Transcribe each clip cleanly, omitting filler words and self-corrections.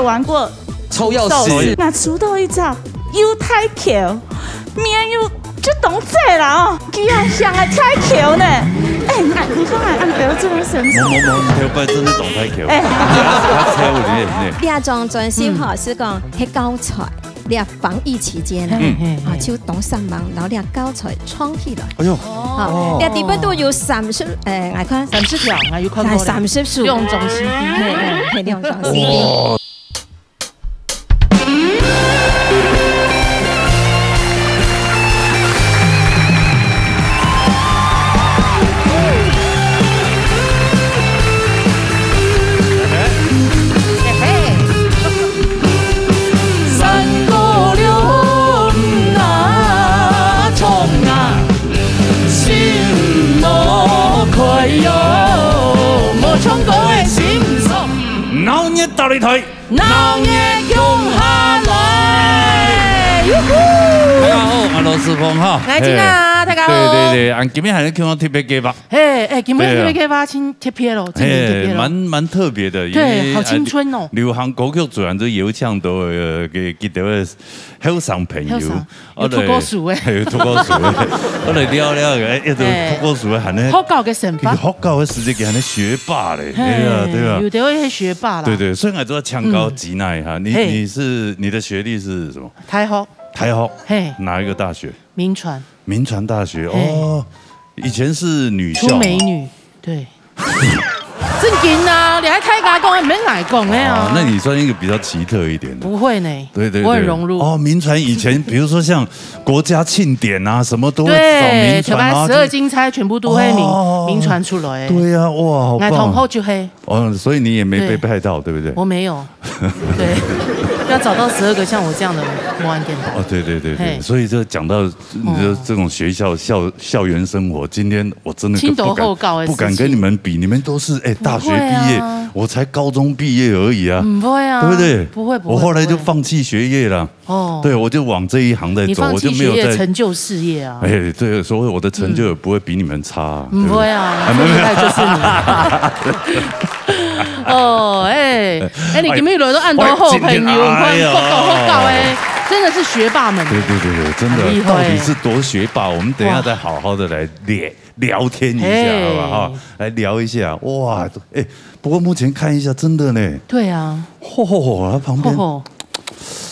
有玩过抽钥匙？那出道一招又太巧，命又就懂这啦哦，居然想来太巧呢！哎，你看按表这么神奇。冇，跳拜真係懂太巧。他跳舞咧。你啊装专心哈，是讲迄高才。你啊防疫期间啊，就懂上忙，然后你啊高才创起来。哎呦，好，你啊底部都有30，我看30條，我要看過。30數。用中 CD， 係用中 CD。到你台，闹夜共下來。大家好，阿羅斯峰哈，來聽啊，大家好。對，按今天還是看我特別嘅吧。今天特別嘅吧，挺特別咯，蠻特別的。對，好青春哦。流行歌曲自然都有唱到嘅，記得好上朋友。有脫歌數嘅，係有脫歌數嘅。我哋聊嘅，一度脫歌數嘅係呢。學校嘅成班。學校嘅時節嘅係呢學霸咧，對啊。有啲係學霸啦。對，所以我都要搶高級那哈。你的學歷是什麼？台學。台學。嘿。哪一個大學？銘傳。銘傳大學哦。以前是女校，出美女，對，正經啊！你還開家講，沒來講的啊。那你算一個比較奇特一點的。不會呢，對，我很融入。哦，銘傳以前，比如說像國家慶典啊，什麼都會找銘傳啊。12金釵全部都會銘傳出來。對啊，哇，好棒。同後就黑。哦，所以你也沒被派到，對不對？我沒有。對，要找到12個像我這樣的模安電腦。哦，對，所以就講到你的這種學校校園生活，今天我真的不敢跟你們比，你們都是大學畢業，我才高中畢業而已啊，不會啊，對不對？不會，我後來就放棄學業了，哦，對，我就往這一行在走，我就沒有在成就事業啊，哎，對，所以我的成就也不會比你們差，不會啊，最厲害就是你。哦，你今日來都按多好朋友，好哎，真的是學霸們。對，真的，到底是多學霸？我們等一下再好好的來聊天一下，好不好？來聊一下，哇，不過目前看一下，真的呢。對啊，它旁邊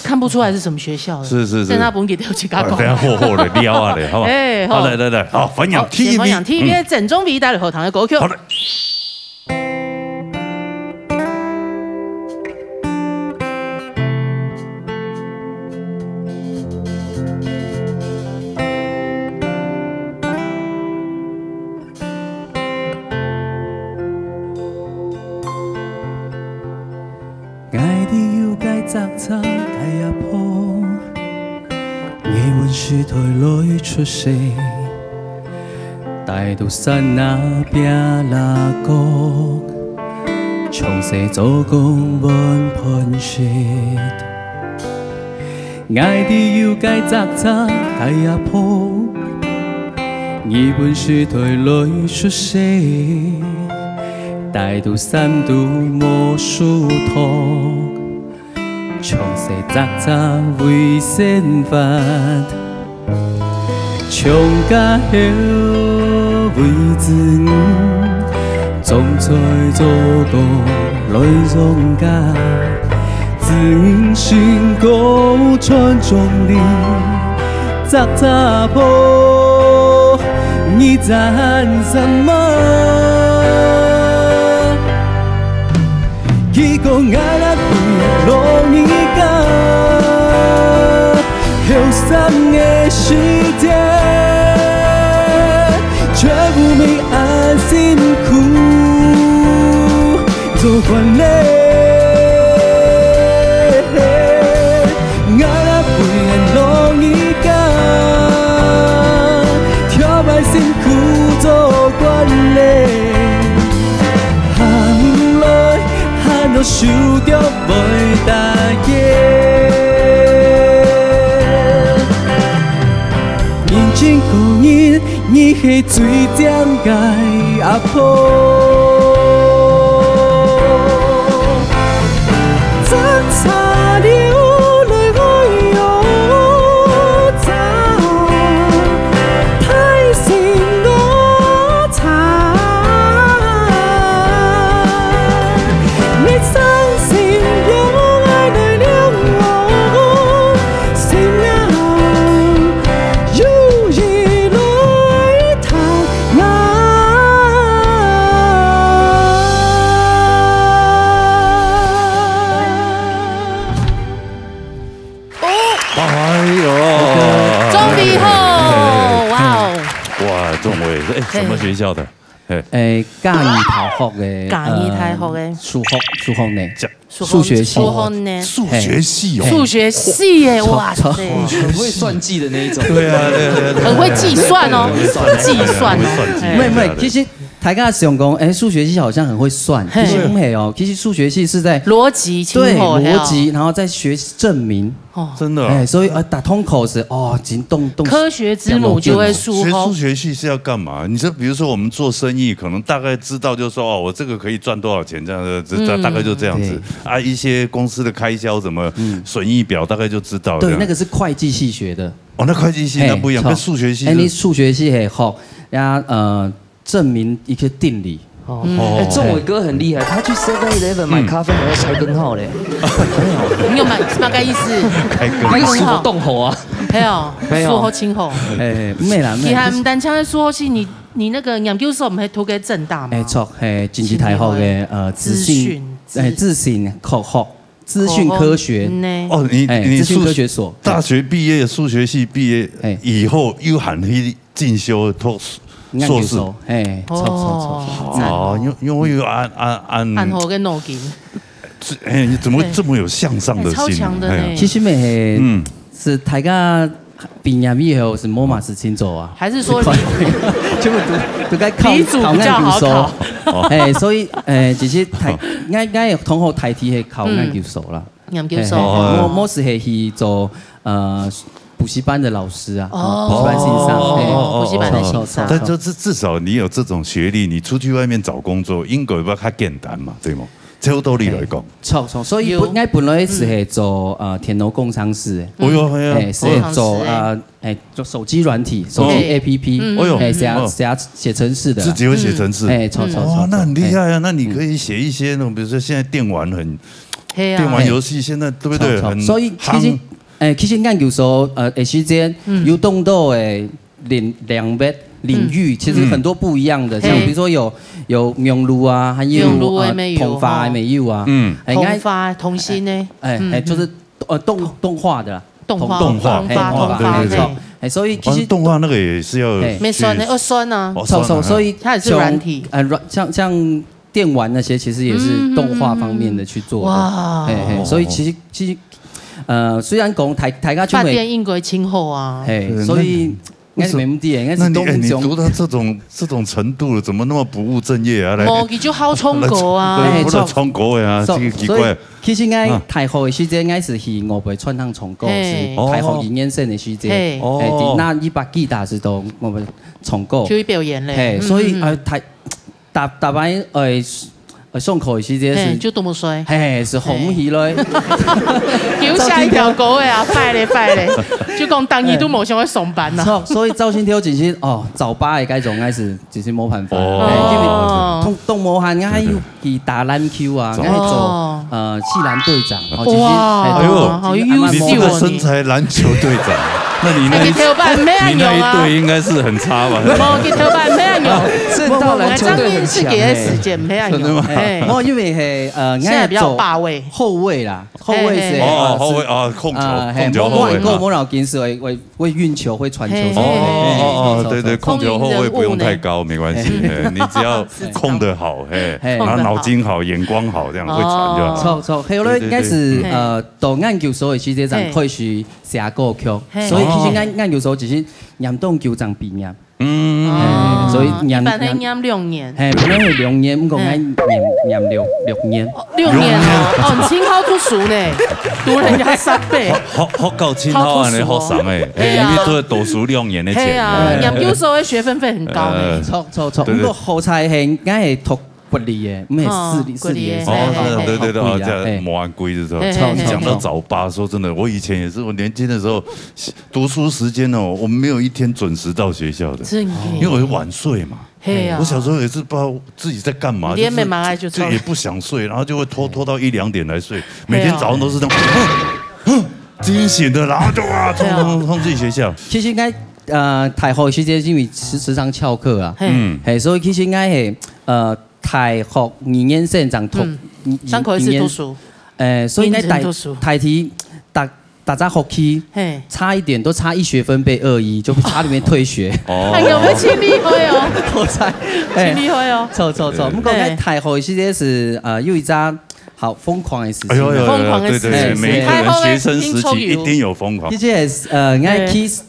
看不出來是什麼學校。是。但他不給掉去講。等下厚的撩啊的，好不好？好，來，好，分享 TV，分享 TV 正宗味帶嚟後堂嘅歌曲。好的。第一鋪，你換書台裏出世，大到山那邊那角，從細做工揾盤雪，愛的要計雜雜第一鋪，你換書台裏出世，大到山都冇書堂。從細雜雜為生活，從家後為子女，總在做個來容家，子女心高傳中你，雜雜破，你讚什麼？一個愛來不容易講，後生的時間，卻不沒安辛苦做慣累。愛來不容易講，挑擺辛苦做慣累。都受着袂大個，認真講人，你係最點解阿婆？早早哎，什么学校的？嘉义台福的，嘉义台福的数学呢，数学系，数学系哦，数学系耶，哇塞，很会算计的那一种。对啊，很会计算哦，计算哦，没，其实。大家想讲，数学系好像很会算，其实不是哦。其实数学系是在逻辑，对逻辑，然后再学证明。哦，真的。所以打通口是动科学之母就会数。学数学系是要干嘛？你说，比如说我们做生意，可能大概知道，就是说我这个可以赚多少钱，这样的，大概就这样子啊。一些公司的开销什么损益表，大概就知道。对，那个是会计系学的。哦，那会计系那不一样，跟数学系。你数学系很好，证明一个定理。仲伟哥很厉害，他去 7-Eleven 买咖啡还要开根号嘞。你有买大概意思？开根号，数学动吼啊？没有，数学清吼。没啦。其他唔单枪的数学系，你那个研究所唔系读给政大吗？错，经济台学的资讯科学。哦，你资讯科学所大学毕业，数学系毕业以后又喊去进修硕士，错，因为有按后跟脑筋，你怎么这么有向上的心？超强的呢。其实是大家毕业以后是摸马是清走啊，还是说全部都该考研究所？所以其实应同学台题系考研究所啦。研究所，我是去做补习班的老师啊，补习班欣赏，补习班的欣赏。但就是至少你有这种学历，你出去外面找工作，应该比较简单嘛，对吗？照道理来讲，错，所以应该本来是做田螺工厂室的，是做做手机软体、手机 APP，写程式的，自己会写程式，错，那很厉害啊！那你可以写一些那种，比如说现在电玩游戏，现在对不对？所以其实研究所时间有动到两边领域，其实很多不一样的，像比如说有用路啊，还有童发还没有啊，童发童心呢，就是动画的啦，动画，没错，所以其实动画那个也是要没酸的，要酸啊，所以它也是软体，像电玩那些其实也是动画方面的去做的，所以其实。虽然讲大家就饭店应该清后啊，所以应该是没目的，应该是你读到这种程度了，怎么那么不务正业啊？无，就好冲过啊，不能冲过啊，这个奇怪。其实应该大学的时间应该是去5倍串趟冲过，是大学营业生的时间。那一把吉他是都我们冲过，去表演嘞。所以大班上课的时间是就多么衰，是红起来，丢下一条狗呀，拜嘞，就讲当一都冇想要上班呐。所以赵新挑其实早八的该种开始就是冇办法，因为动魔汉应该有去打篮球啊，应该做系篮队长。哇，好优秀你这个身材篮球队长。那你那一队应该是很差吧？冇给头版没按用，正道篮球队很强。给的时间没按用，因为现在比较霸位后卫啦，后卫是后卫控球后卫。莫老金是会运球会传球。对，控球后卫不用太高，没关系，你只要控得好，然后脑筋好、眼光好，这样会传就好。错，还有咧，应该是到研究所的时间上可以去写歌曲，所以。其实研究所只是念动球场毕业，所以念2年，本来是2年，不过念6年，6年哦，你清考读书呢，读人家3倍，好搞清考啊，你好爽因为都要读书2年的钱，研究所的学分费很高呢，错，不过后才系应该系读。不理耶，没私立的对，这样魔安龟的时候，讲到早八，说真的，我以前也是，我年轻的时候读书时间我们没有一天准时到学校的，因为我晚睡嘛。我小时候也是不知道自己在干嘛，就也不想睡，然后就会拖到1、2点来睡，每天早上都是这样，惊醒的，然后就冲自己学校。其实应该台学时间因为时常翘课啊，所以其实应该系台学2年生上上课是读书，所以应该台题大家学期差一点都差1学分被2-1，就差里面退学。哎有没有亲力会哦？我猜，亲力会哦。错。不过在台后时间是有一张好疯狂的事情。疯狂的事情，对，每个人学生时期一定有疯狂。这是应该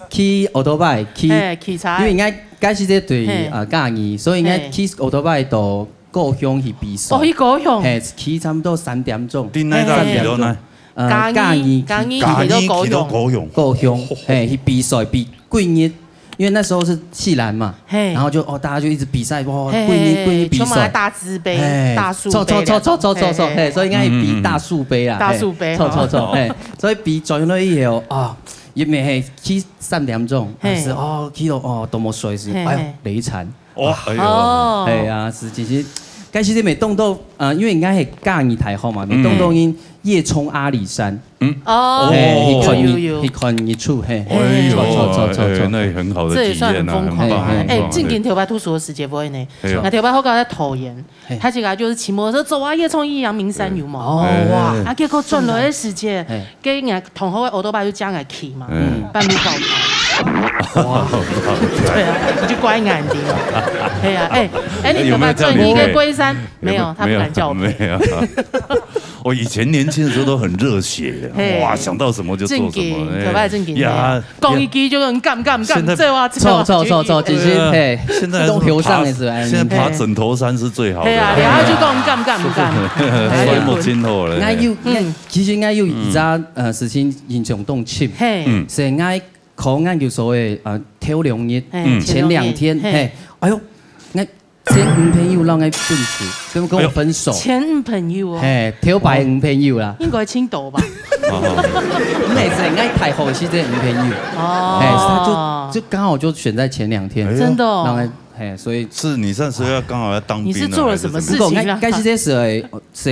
去奥多拜去，因为应该解释这对教义，所以应该去奥多拜到故乡去比赛。哦，去故乡。去差不多3點鐘。你那到幾多呢？嘉義去到故鄉，去比賽比幾日。因为那时候是系篮嘛，然后就大家就一直比赛，哇，贵比赛，大字杯、大树杯，错，所以应该比大树杯啦，大树杯，错，所以比转咗以後因為係起3點鐘，是起到多麼水是，雷殘，係啊，是其實。該時啲未動到，因為應該係嘉義台後嘛，未動到因夜衝阿里山，去看日出，錯，那也很好的體驗啊，很棒。哎，近年條牌吐書的時間不會呢，那條牌好搞在桃園，他這個就是騎摩托車走啊，夜衝陽明山有嘛，哇，結果轉落的時間，跟人同學的奧多巴就將來騎嘛，半路爆胎。哇，對啊，你就乖眼睛哦。對啊，你怎麼轉一個龜山？沒有，他不敢叫我。沒有。我以前年輕的時候都很熱血的，哇，想到什麼就做什麼。可拜正經呀，講一句就能幹，這哇，錯，其實現在都頭上是吧？現在爬枕頭山是最好的。對啊，然後就講幹。衰冇今後咧。其實應該有而家事情英雄動情，是應該。考案叫所謂挑2日，前2天，哎呦，我前5朋友讓我分手，跟我分手。前5朋友哦，挑白5朋友啦。應該青島吧？那是應該台後是這5朋友，他就剛好就選在前2天，真的哦。所以是你那時候要剛好要當兵。你是做了什麼事情啊？該是這是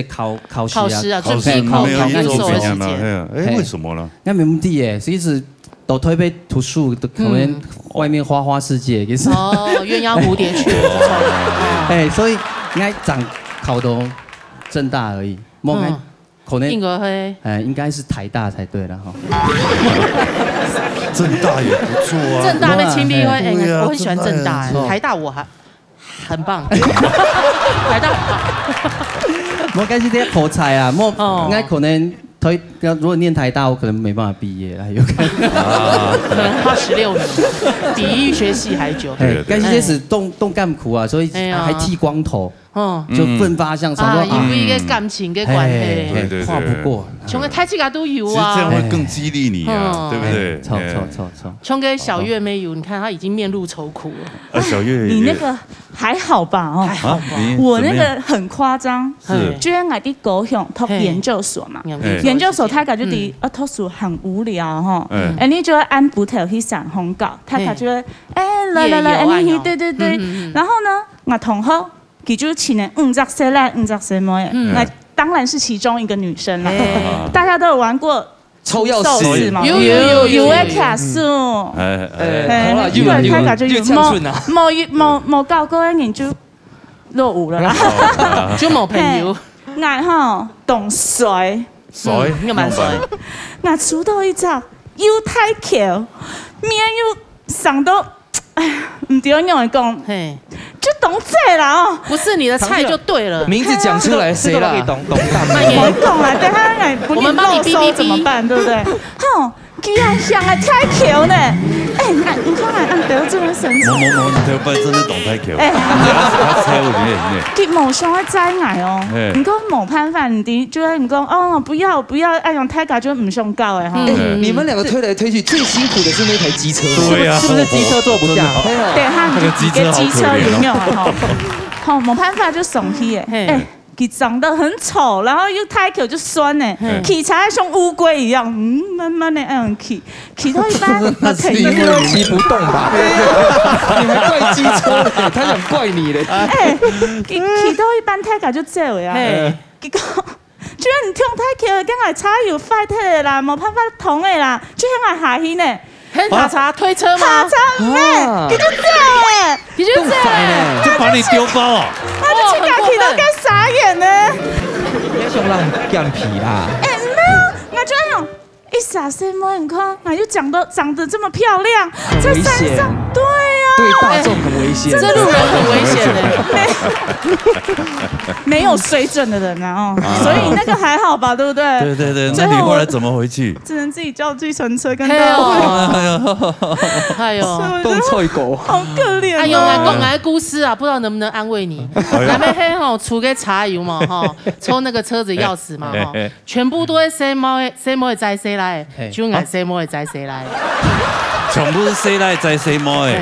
考試啊，準備考研所的時間。為什麼呢？那沒目的耶，是一直。都推被圖書，都可能外面花世界，其實鴛鴦蝴蝶雀，所以應該長考到政大而已，可能應該是台大才對了哈。政大也不錯啊，政大的親力會，我很喜歡政大，台大我還很棒，台大很棒。我該是啲好彩啊，應該可能。如果念台大，我可能沒辦法畢業啦，有可能。可能花16年，比醫學系還久。但是這是動幹苦啊，所以還剃光頭，就奮發向上。因為一個感情嘅關係，對，跨不過。像個太極家都有啊，這樣會更激勵你啊，對不對？錯。像個小月沒有，你看他已經面露愁苦了。小月，你那個還好吧？哦，還好吧。我那個很誇張，居然我的高雄讀研究所嘛，研究所他感覺的讀書很無聊哈，你就按部頭去上通告，他感覺來，對，然後呢，我同學佢就請人50歲來50歲麼？那當然是其中一個女生啦，大家都有玩過抽鑰匙嘛，有的卡數，好啦，越冇教過嘅人就落伍了啦，就冇朋友，我吼懂水，應該蠻水，我出到一隻又太橋，面又上到，哎呀，唔對，用嚟講，就懂這啦哦，不是你的菜就對了，名字講出來，誰啦？懂大我懂啦，等下我們幫你嗶怎麼辦，對不對？吼，居然想來太橋呢！你看俺得這麼神奇。冇，你條筆真係懂太橋。他猜我呢。佢冇想要摘我哦，唔過冇辦法，你就係你講哦，不要，哎用太高就唔想搞哎哈。你們兩個推來推去，最辛苦的是那台機車，對啊，是不是機車坐不下？對，他一個機車有沒有哈？好，冇辦法就送去哎。佢長得很醜，然後又太口就酸呢，騎起來像烏龜一樣，慢慢的這樣騎到一半，那是因為騎不動吧？你還怪機車，他想怪你嘞。騎到一半太口就走呀，結果居然你聽太口，跟我差有 fight 的啦，冇辦法同的啦，就向我下去呢。塔查推車嗎？塔查唔係，佢就這樣，佢就這樣，就把你丟包啊！我就自己都該傻眼呢。你想讓乾皮啦？沒有，我就用，一傻谁摸很宽，又长得这么漂亮，在山上，对呀，对大众很危险，这路人很危险的，没有水准的人啊，所以那个还好吧，对不对？对，那你后来怎么回去？只能自己叫计程车跟他。哎呦，冻脆狗，好可怜。哎呦，讲来故事啊，不知道能不能安慰你。那边黑吼出个茶油嘛哈，抽那个车子钥匙嘛哈，全部都会谁猫会摘谁来，就爱谁猫会摘谁来。全部是谁来摘谁猫的，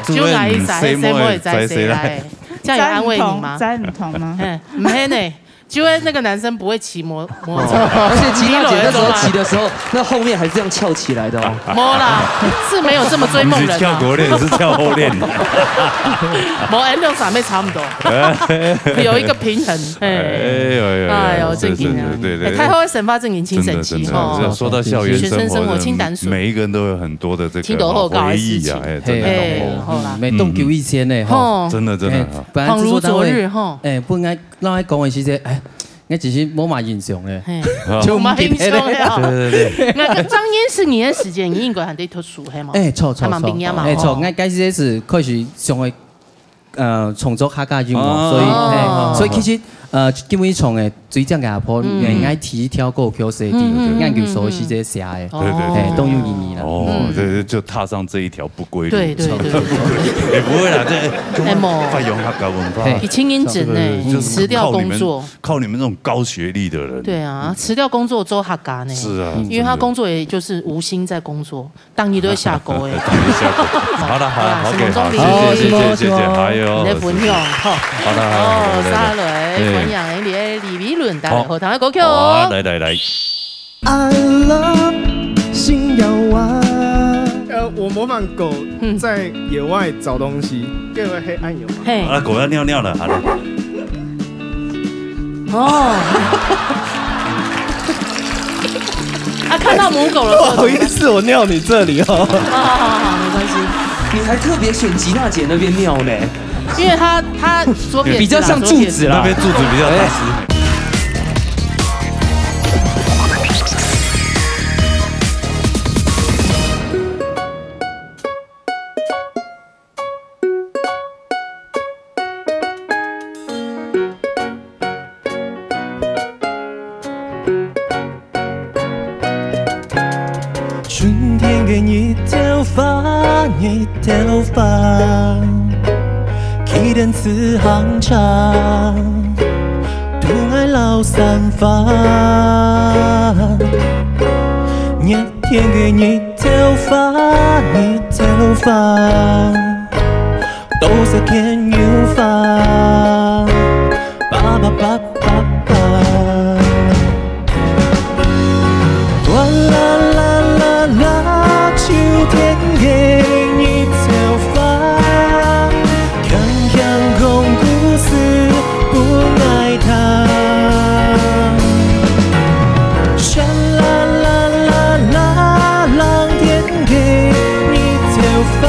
就爱谁猫会摘谁来，这样有安慰你吗？摘很痛吗？唔黑呢。就会那个男生不会骑摩托车，而且齐大姐那时候骑的时候，那后面还是这样翘起来的哦。没啦，是没有这么追梦人。是跳国练，是跳后练。没 N 六傻妹差不多，有一个平衡。哎呦，正经啊，对，太后会神发正经亲神奇哦。说到校园生活，清淡水，每一个人都有很多的这个回忆啊，真的。每栋9以前呢，哈，真的。恍如昨日哈，不应该让他讲的是这，我只是没嘛印象的，就没印象了。对。那个张燕是你的时间，你应该还得读书，系嘛？错，还蛮冰呀嘛。错，我开始是开始上的创作客家音乐，所以其实基本上的最正嘅阿婆，爱提跳过 QCD， 按佢所是这写的，对，都有意义啦。对，就踏上这一条不归路。对，也不会啦，这发扬客家文化。以青音整呢，辞掉工作，靠你们这种高学历的人。对啊，辞掉工作做客家呢。是啊，因为他工作也就是无心在工作，当你都会下钩哎。好了，谢谢，还有你的分享，好，沙雷分享你的李比伦带来后堂的歌曲哦。来。I love 新谣湾。我模仿狗在野外找东西，各位黑暗有吗？嘿，狗要尿尿了，好了。看到母狗了，不好意思，我尿你这里哦。好，没关系。你还特别选吉娜姐那边尿呢？因为他左撇子比较像柱子啦，那边柱子比较大只。春天给你头发，你头发。一人次行长，独爱老散发。年天给你头发，你头发，都是天有发。爸爸爸爸爸，哇啦啦啦啦，秋天给你头发。不爱他，沙啦啦啦啦，蓝天给你头发，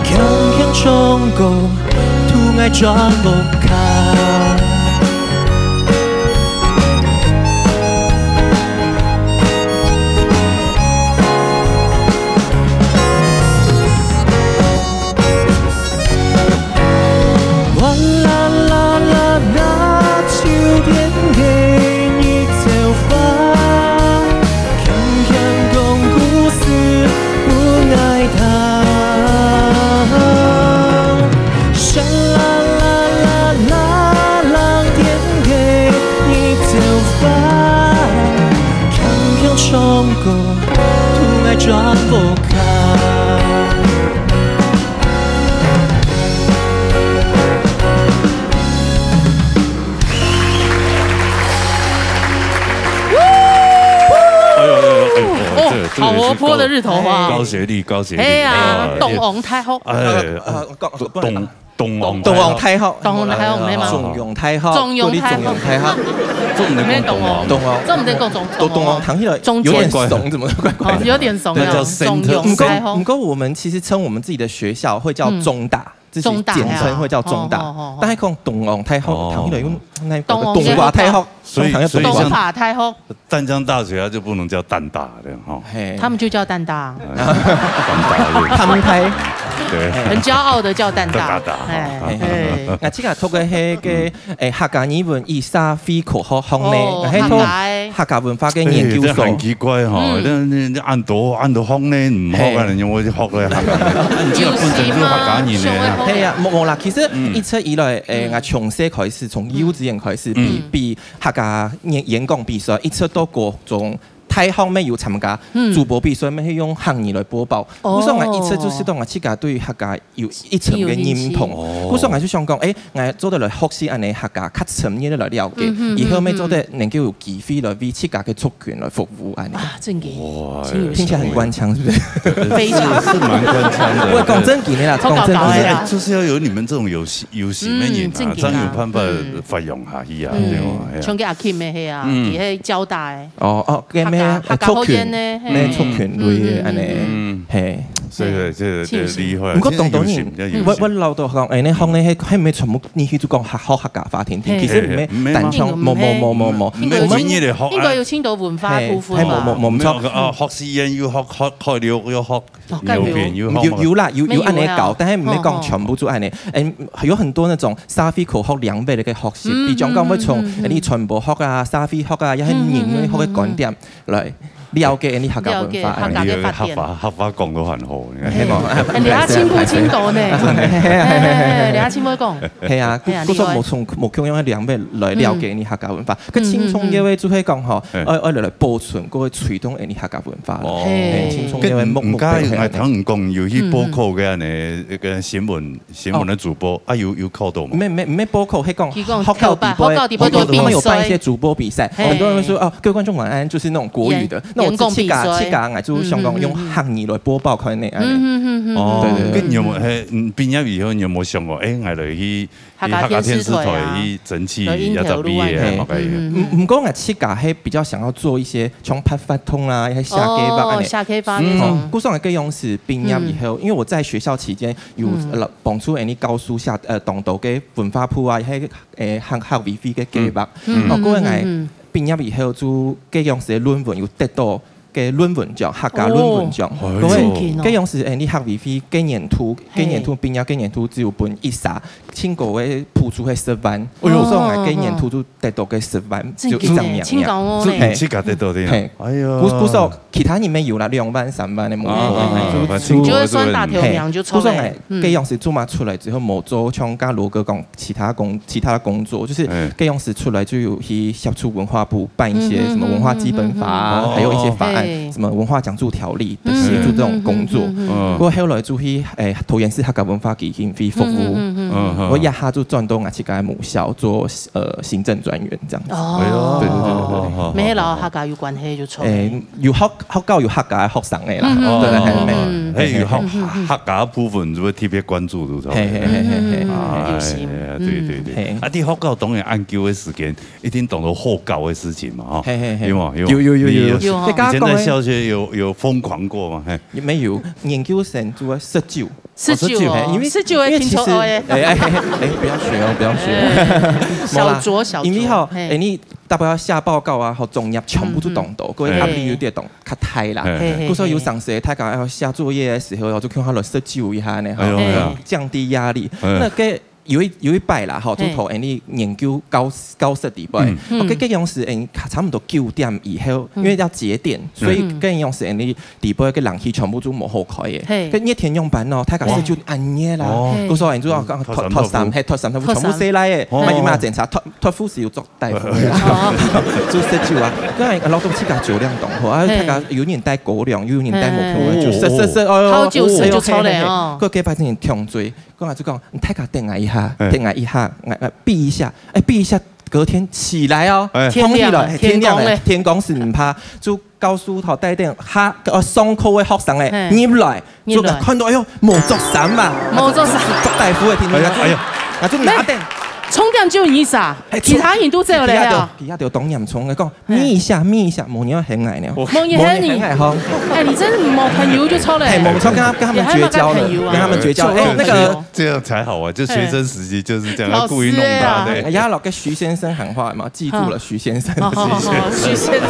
强强冲过，突爱抓不开。抓不开。好活泼的日头花，高学历。哎呀，东王太后，东王太后，没嘛？中庸太后，中庸太后，这唔能讲东王，这唔能讲东王躺起来，中间有点怂，怎么怪怪的？有点怂，叫中庸太后。不过我们其实称我们自己的学校会叫中大。这是简称会叫中大，但係講東昂太學，頭呢度那東華太學，所以東華太學，淡江大學它就不能叫淡大的哈，他們就叫淡大，他們太，對，很驕傲的叫淡大，我即個讀嘅係嘅客家語文以沙飛科學學呢，係讀客家文化嘅研究所。很奇怪哈，你按到學呢唔學嘅人有冇學咧客家？這個本身就客家語呢。係啊，冇啦。其實一直以來，我從細開始，從幼稚園開始，比客家演講比賽，一直到各種太行咩要參加主播比賽，咩去用客語來播報。故所我一直就是當我自家對客家有一層嘅認同。故所我就想講，我做得來學習安尼客家較深入來了解，以後咩做得能夠有機會來為自家嘅族群來服務安尼。真嘅，聽起來很官腔，是不是？非常是蠻官腔的。我講真嘅啦，講真嘅，就是要有你們這種有戲嘅人啊，真有辦法發揚下去啊，對嘛？像個阿 Kim 嘅係啊，佢係交大。嘅咩？促權咩促權類安尼，係，所以即係厲害。唔過當當然，我老到講誒，你學你係咪全部你去做講學客家話聽聽？其實唔係單槍，冇。應該要青島文化部分嘛。冇錯，學詩人要學開了要學流變要學。有啦，有安尼搞，但係唔係講全部做安尼。有很多那種沙飛口學兩倍嘅學習，比如講會從你傳播學啊、沙飛學啊，一係人類學嘅觀點來。了解啲客家文化，客家講到很好，希望。你阿青浦青島呢？你阿青浦講。係啊，嗰種冇強用一兩邊來了解啲客家文化。佢輕鬆嘅話就係講嗬，愛來保存嗰個傳統啲客家文化。輕鬆嘅話唔介係聽唔講要去播客嘅呢個新聞嘅主播啊，有考到嗎？咩播客係講學校比賽，他們有辦一些主播比賽，很多人會說哦，各位觀眾晚安，就是那種國語的。我自家我就想講用客語來播報佢哋。哦，咁有冇係畢業以後有冇想過？我嚟去客家電視台去爭取一個畢業唔過我自家係比較想要做一些像拍發通啦，一些下機吧。下機吧那種。故說我嘅用是畢業以後，因為我在學校期間有幫助啲教書下當道嘅文化鋪啊，係客委會嘅計劃。我嗰陣我畢業以後就嘅用是論文有得到嘅論文獎，客家論文獎。嗰樣是啲客委會今年度畢業今年度只有本一撒，青果嘅鋪出係10萬，所以我今年度就得到嘅10萬，就一張名。自己得到啲。哎呀，不說其他人沒有啦，2萬3萬嘅冇。就會算大條名就出來。嗰樣是做嘛出來之後冇做，像剛羅哥講其他工作，就是嗰樣是出來就有去協助文化部辦一些什麼文化基本法，還有一些法案。什麼文化獎助條例的協助這種工作，我後來就去桃園市客家文化基金會服務，我一下就轉到我自己嘅母校做行政專員這樣子。哦，對，咩老客家有關係就錯。有學教有客家學生嘅啦，對，有客家部分就會特別關注到。對。啊，啲學教當然研究嘅時間一定當到學教嘅事情嘛，有冇？有。在小學有瘋狂過嗎？沒有，研究生做19，因為19會聽錯誒。不要學哦，不要學。小因為吼，你大不了下報告啊，或作業全部都動到，各位壓力有點動，較大啦。嗰時候有上司，他講要寫作業嘅時候，我就叫他來19一下呢，降低壓力。那個有一擺啦，吼，就同啲研究高實地擺。我嗰樣是差唔多9點以後，因為要節電，所以嗰樣是啲地擺嘅冷氣全部都冇好開嘅。跟熱天用班咯，睇下先就暗夜啦。嗰時候人就話脫衫全部洗來嘅，咪要檢查脫褲是要做大夫嘅，做19啊。因為勞動自家酒量動，啊，睇下有人帶高粱，有人帶木條，好酒就抽嚟哦。嗰幾排真係強醉，嗰下就講你睇下定下一下。避一下，隔天起來哦，天光是唔怕，就告訴他帶點上課嘅學生咧入來，就看到哎呦冇着衫嘛，冇着衫，着大夫嘅天，哎呀，就拿點冲点就意思啊？其他人都这样嘞啊。其他就懂念冲的讲，咪一下，冇人很矮呢。冇人很矮哈。哎，你真是冇朋友就超嘞。冇超跟他们绝交了，跟他们绝交。哎，那个这样才好玩，就学生时期就是这样，故意弄他的。哎呀，老跟徐先生喊话嘛，记住了徐先生。徐先生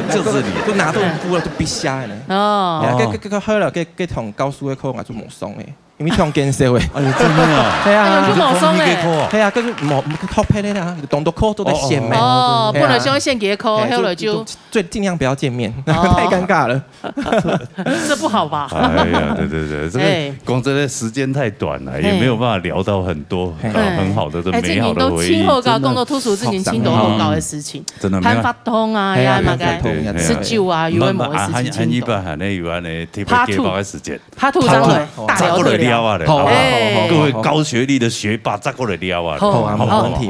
就是你，都拿到哭了，都必瞎呢。哦。佢喝了，佢同高數嘅課我做冇鬆嘅。因為唱緊社會，哎呀，真的啊，係啊，有冇鬆咧？係啊，跟冇托配咧啦，當到課都得獻咩？哦，不能先獻給課，後來就盡量不要見面，太尷尬了，這不好吧？哎呀，對，這個光這個時間太短了，也沒有辦法聊到很多很好的、美好的回憶。親後搞工作突出是年輕都好搞的事情，真的。攀發通啊，呀，嘛個吃酒啊，有為某個事情。很一般，很那有安的，特別給包的時間。他吐張嘴，大聊特聊。好，各位高學歷的學霸，再過來聊啊！好，沒問題，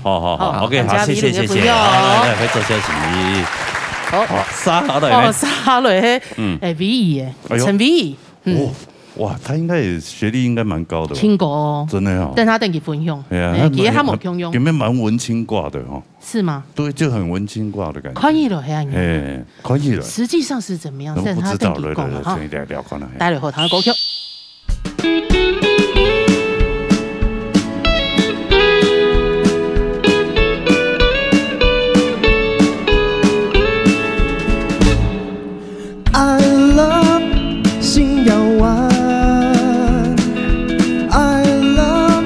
好 ，OK， 好，謝謝，來，可以做消息。好，沙雷，沙雷，V2陳 V2，哇，他應該也學歷應該蠻高的，聽過哦，真的哦。但他等佢分享，其實他冇共用，裡面蠻文青掛的哦。是嗎？對，就很文青掛的感覺。寬義了，係啊，寬義了。實際上是怎麼樣？不知道了，哈。待會後談歌曲。I love 新耀灣 I love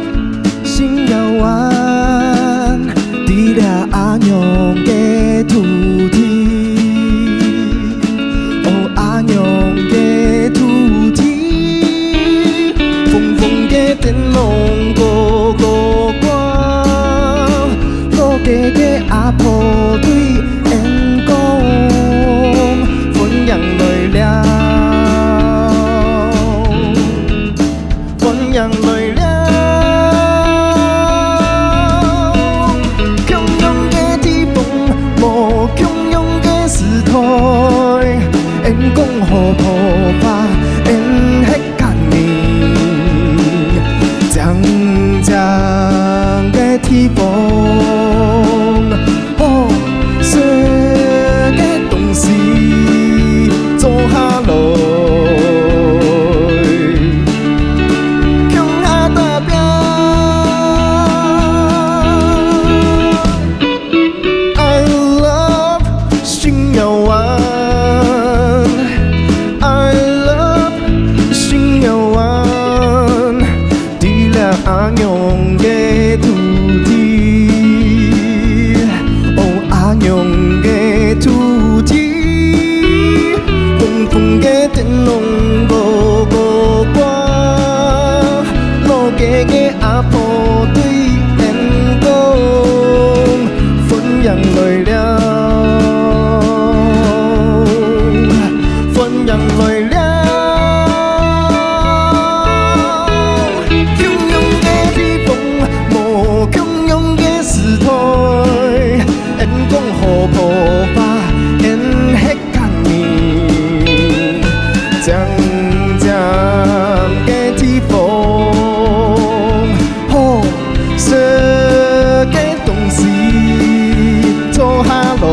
新耀灣伫了阿娘的土地哦阿娘的土地風風的燈籠高高掛高家的阿婆對緣講分養來了分養來了強勇的地方無強勇的時代緣講好破吧緣迄間年將將的地方哦世嘅東西做下來向下達標 I love 新耀灣 I love 新耀灣伫了阿娘的土地哦阿娘的土地風風的燈籠高高掛老家的阿婆對緣講分養來了分養來了強勇的地方無強勇的時代緣講好破吧緣迄間年將將的地方好色的東西做下來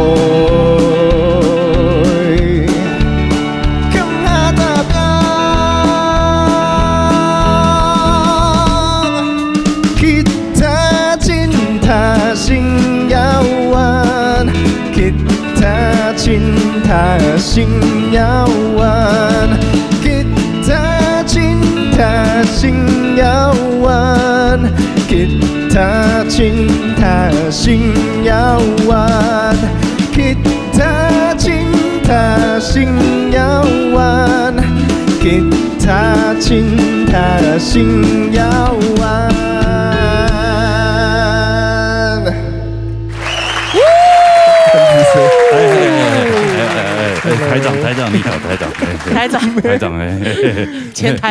向下達標吉他吉他新耀灣吉他吉他新耀灣吉他吉他新耀灣吉他吉他新耀灣吉他吉他新耀灣吉他吉他新耀灣台長你好，台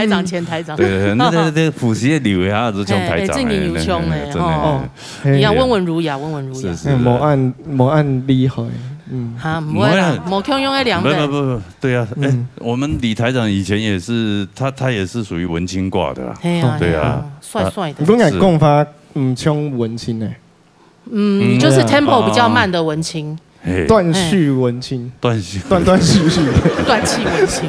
長前台長，對，那補習的留下就像台長，正經有腔嘞，哦，一樣溫文儒雅，是，無按厲害，哈，冇強用的兩本，不，對啊，我們李台長以前也是，他也是屬於文青掛的，對啊，帥帥的，你講講法。唱文青诶，就是 tempo 比较慢的文青，断续文青，断续，断续，断气文青。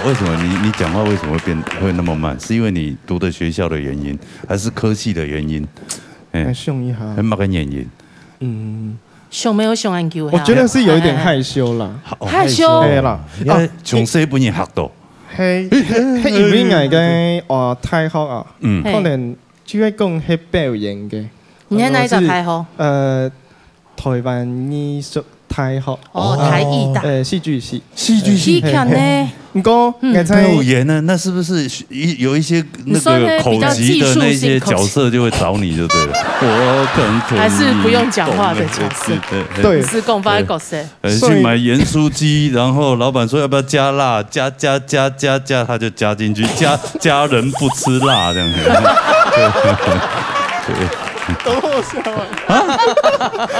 为什么你讲话为什么会那么慢？是因为你读的学校的原因，还是科系的原因？想一下，很马个原因。想没有想研究？我觉得是有一点害羞啦，害羞。对啦，从细本人学到。因为我个太学啊，可能只会讲迄表演嘅。你喺哪一个太学？台湾艺术太学。台艺大。戏剧系。戏剧系。呢？不过表演呢，那是不是有一些那个口级的那些角色就会找你就对了？我可能还是不用讲话的角色，对，是共发的角色。去买盐酥鸡，然后老板说要不要加辣，加，他就加进去，家人不吃辣这样子。对。懂我笑啊？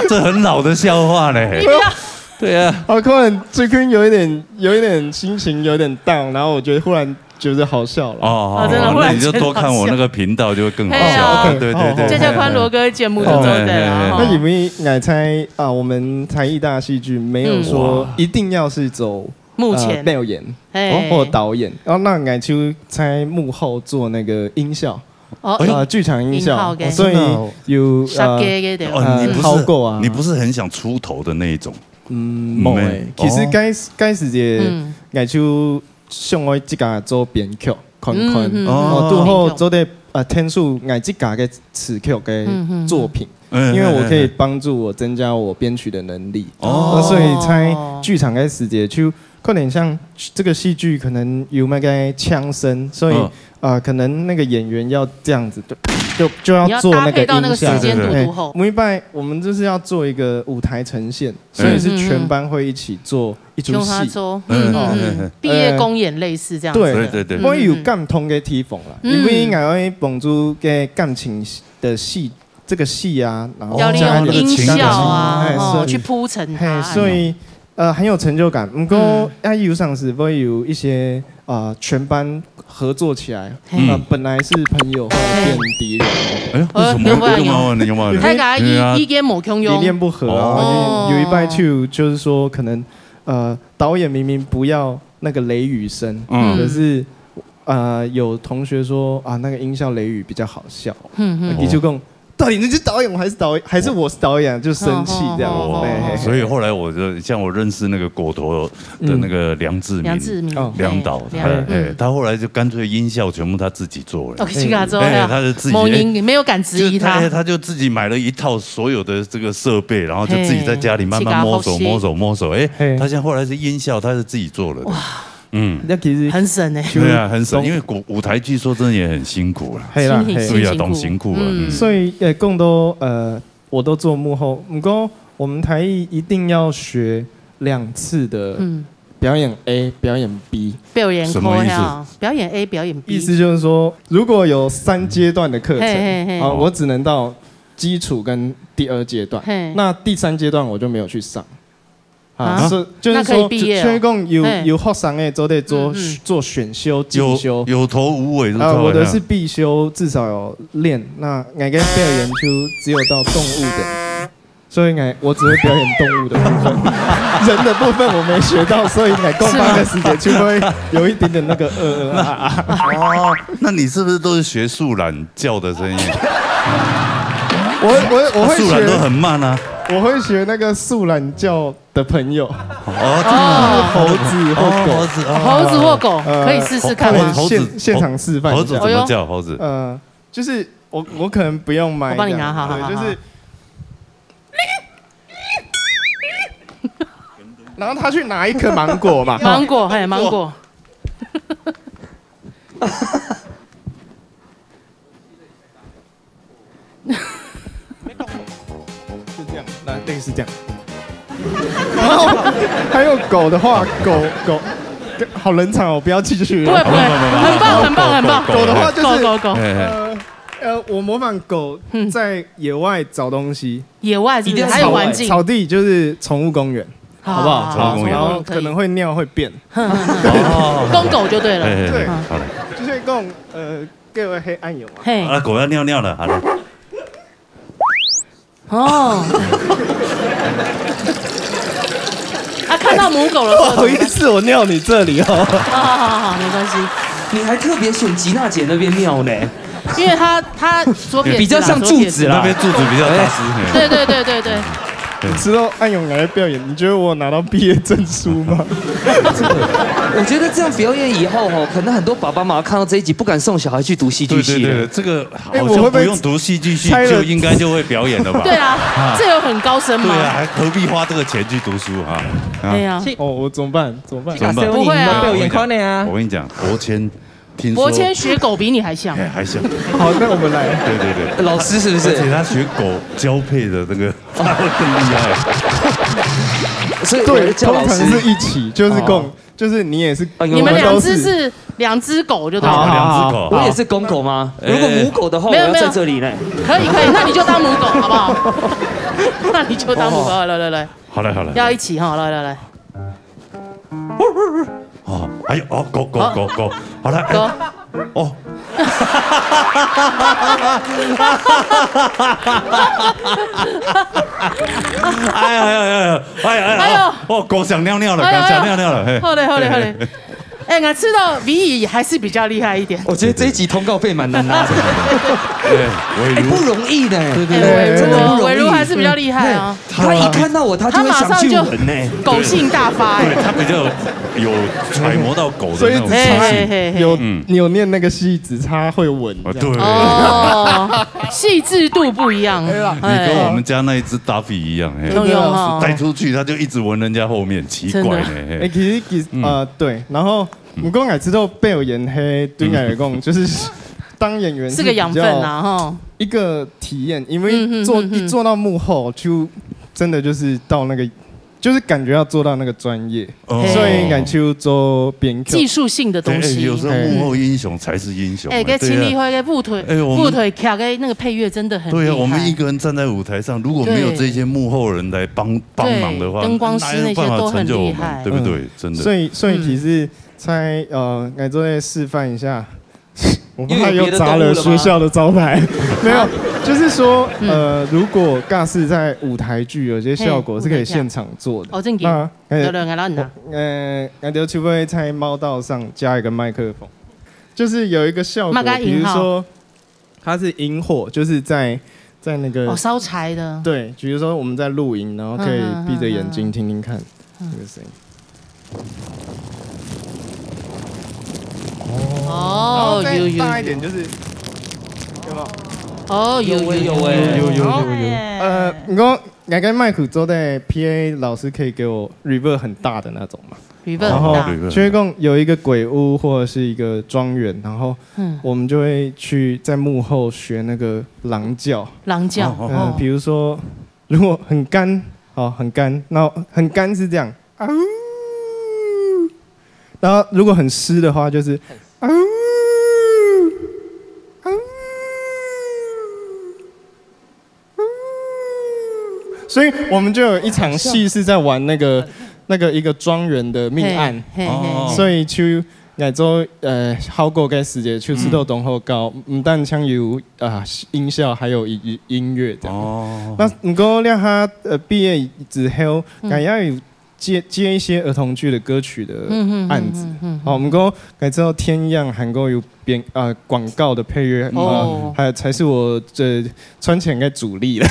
这很老的笑话嘞。对啊，可能最近有一点心情有点 down， 然后我觉得忽然觉得好笑了。真的，那你就多看我那个频道就会更好笑。对。这叫宽罗哥的节目就对了。那因为我猜啊，我们台艺大戏剧没有说一定要是走目前表演或导演，然后那我就猜幕后做那个音效。剧场音效，所以有你不是很想出头的那一种？冇诶，其实该时节，我就想我自家做编曲，看，拄好做的天数我自家的词曲的作品，因为我可以帮助我增加我编曲的能力，所以猜剧场的时节就可能像这个戏剧可能有那个腔声，所以可能那个演员要这样子，就要做那个音效。每一拜我们就是要做一个舞台呈现，所以是全班会一起做一出戏。毕业公演类似这样子。对。我有感同的地方啦，因为我会帮助嘅感情的戏，这个戏啊，然后要利用音效啊，去铺陈它，所以很有成就感。不过有上是会有一些全班合作起来，本来是朋友，后来变敌人。为什么？有吗？他讲意见冇共用，理念不合啊。有一拜就是说，可能导演明明不要那个雷雨声，可是有同学说那个音效雷雨比较好笑，你就讲。到底你是导演我还是我是导演，就生气这样。所以后来我就像我认识那个果陀的那个梁志明梁导，他后来就干脆音效全部他自己做了。他就自己没有敢质疑他就自己买了一套所有的这个设备，然后就自己在家里慢慢摸索。他现在后来是音效他是自己做了的。那其实很省哎，对啊，很省，因为舞台剧说真的也很辛苦了，对啊，懂辛苦了。所以更多我都做幕后。不过我们台艺一定要学2次的表演 A、表演 B。表演什么意思？表演 A、表演 B。意思就是说，如果有3阶段的课程，我只能到基础跟第2阶段，那第3阶段我就没有去上。就是说，全共有学生诶，都得做选修、进修，有头无尾。我的是必修，至少有练。那我跟表演就只有到动物的，所以我只会表演动物的部分，人的部分我没学到，所以共班的时间就会有一点点那个那你是不是都是学树懒叫的声音？我会树懒都很慢啊。我会学那个树懒叫的朋友，猴子或狗，可以试试看吗？现场示范。猴子怎么叫？猴子？就是我可能不用买，我帮你拿，好，就是，然后他去拿一颗芒果嘛，芒果。类似这样，然后还有狗的话，狗好冷场哦，不要继续。不会，很棒。狗的话就是狗。我模仿狗在野外找东西，野外一定还有环境，草地就是宠物公园，好不好？宠物公园，然后可能会尿会便，公狗就对了。对，就是这种给我黑暗涌啊。嘿，啊，狗要尿尿了，好了。哦。啊，看到母狗了。不好意思，我尿你这里哦。好，没关系。你还特别选吉娜姐那边尿呢？因为他左撇子比较像柱子啦，那边柱子比较大只。对。你知道暗涌来表演，你觉得我拿到毕业证书吗？我觉得这样表演以后可能很多爸爸妈妈看到这一集不敢送小孩去读戏剧系。对，这个好像不用读戏剧系就应该就会表演了吧？对啊，这有很高深吗？对啊，还何必花这个钱去读书啊？对呀。哦，我怎么办？不会啊，我跟你讲，博谦学狗比你还像，还像。好，那我们来。对，老师是不是？而且他学狗交配的那个更厉害。所以对，通常是一起，就是你也是，你们两只狗就对了。两只狗，我也是公狗吗？如果母狗的话，我要在这里呢。可以，那你就当母狗好不好？那你就当母狗，来。好了，要一起哈，来。哦，哎呦，哦，狗，好了，狗，哦，哎呀，哦，狗想尿尿了，好嘞。哎，我知道米乙还是比较厉害一点。我觉得这一集通告费蛮难拿的。对，不容易呢。对，伟如还是比较厉害啊。他一看到我，他就会想去闻呢。狗性大发，对他比较有揣摩到狗的那种性。有念那个戏，只差会闻。对，细致度不一样。你跟我们家那一只达菲一样，带出去他就一直闻人家后面，奇怪呢。其实对，然后。我刚才知道被我演黑，对我来讲就是当演员是个养分啊，哈，一个体验，因为一做到幕后就真的就是到那个，就是感觉要做到那个专业，所以敢去做编技术性的东西。有时候幕后英雄才是英雄。跟秦立辉跟步腿卡跟那个配乐真的很厉害。对啊，我们一个人站在舞台上，如果没有这些幕后人来帮忙的话，灯光师那些都很厉害，对不对？真的。所以其实。在来做示范一下，我怕又砸了学校的招牌。没有，就是说如果尬是在舞台剧，有些效果是可以现场做的。哦，正经。我就会在猫道上加一个麦克风，就是有一个效果，比如说它是引火，就是在那个烧柴的。对，比如说我们在录音，然后可以闭着眼睛听听看这个声音。哦，有大一点就是有没有？哦，有。你说我跟麦克做的 PA 老师可以给我 reverb 很大的那种嘛 ？reverb 然后学共有一个鬼屋或者是一个庄园，然后我们就会去在幕后学那个狼叫。比如说如果很干，很干，然后很干是这样，然后如果很湿的话就是。所以我们就有一场戏是在玩那个一个庄园的命案，所以去亚洲好过嘅时节，去吃到东后高，不但像有音效，还有音乐这样。那如果让他毕业之后，还要有。接一些儿童剧的歌曲的案子，好，我们讲改之后天样韩国有广告的配乐，还有才是我这穿起来应该主力了。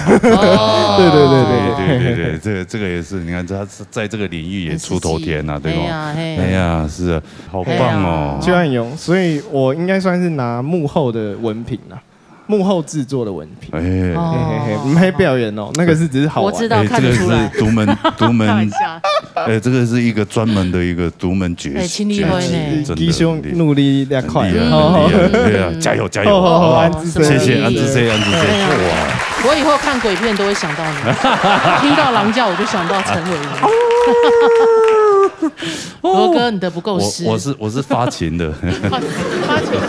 对，这个也是，你看他在这个领域也出头天呐，对吧？哎呀，是啊，好棒哦，就很勇，所以我应该算是拿幕后的文凭啦。幕后制作的文凭，不配表演哦，那个是只是好玩。我知道，看得出来。这个是独门，这个是一个专门的一个独门绝技，弟兄努力2块，对啊，加油！谢谢安之 C。哇！我以后看鬼片都会想到你，听到狼叫我就想到陈伟霆。罗哥，你的不够湿。我是发情的。发情的。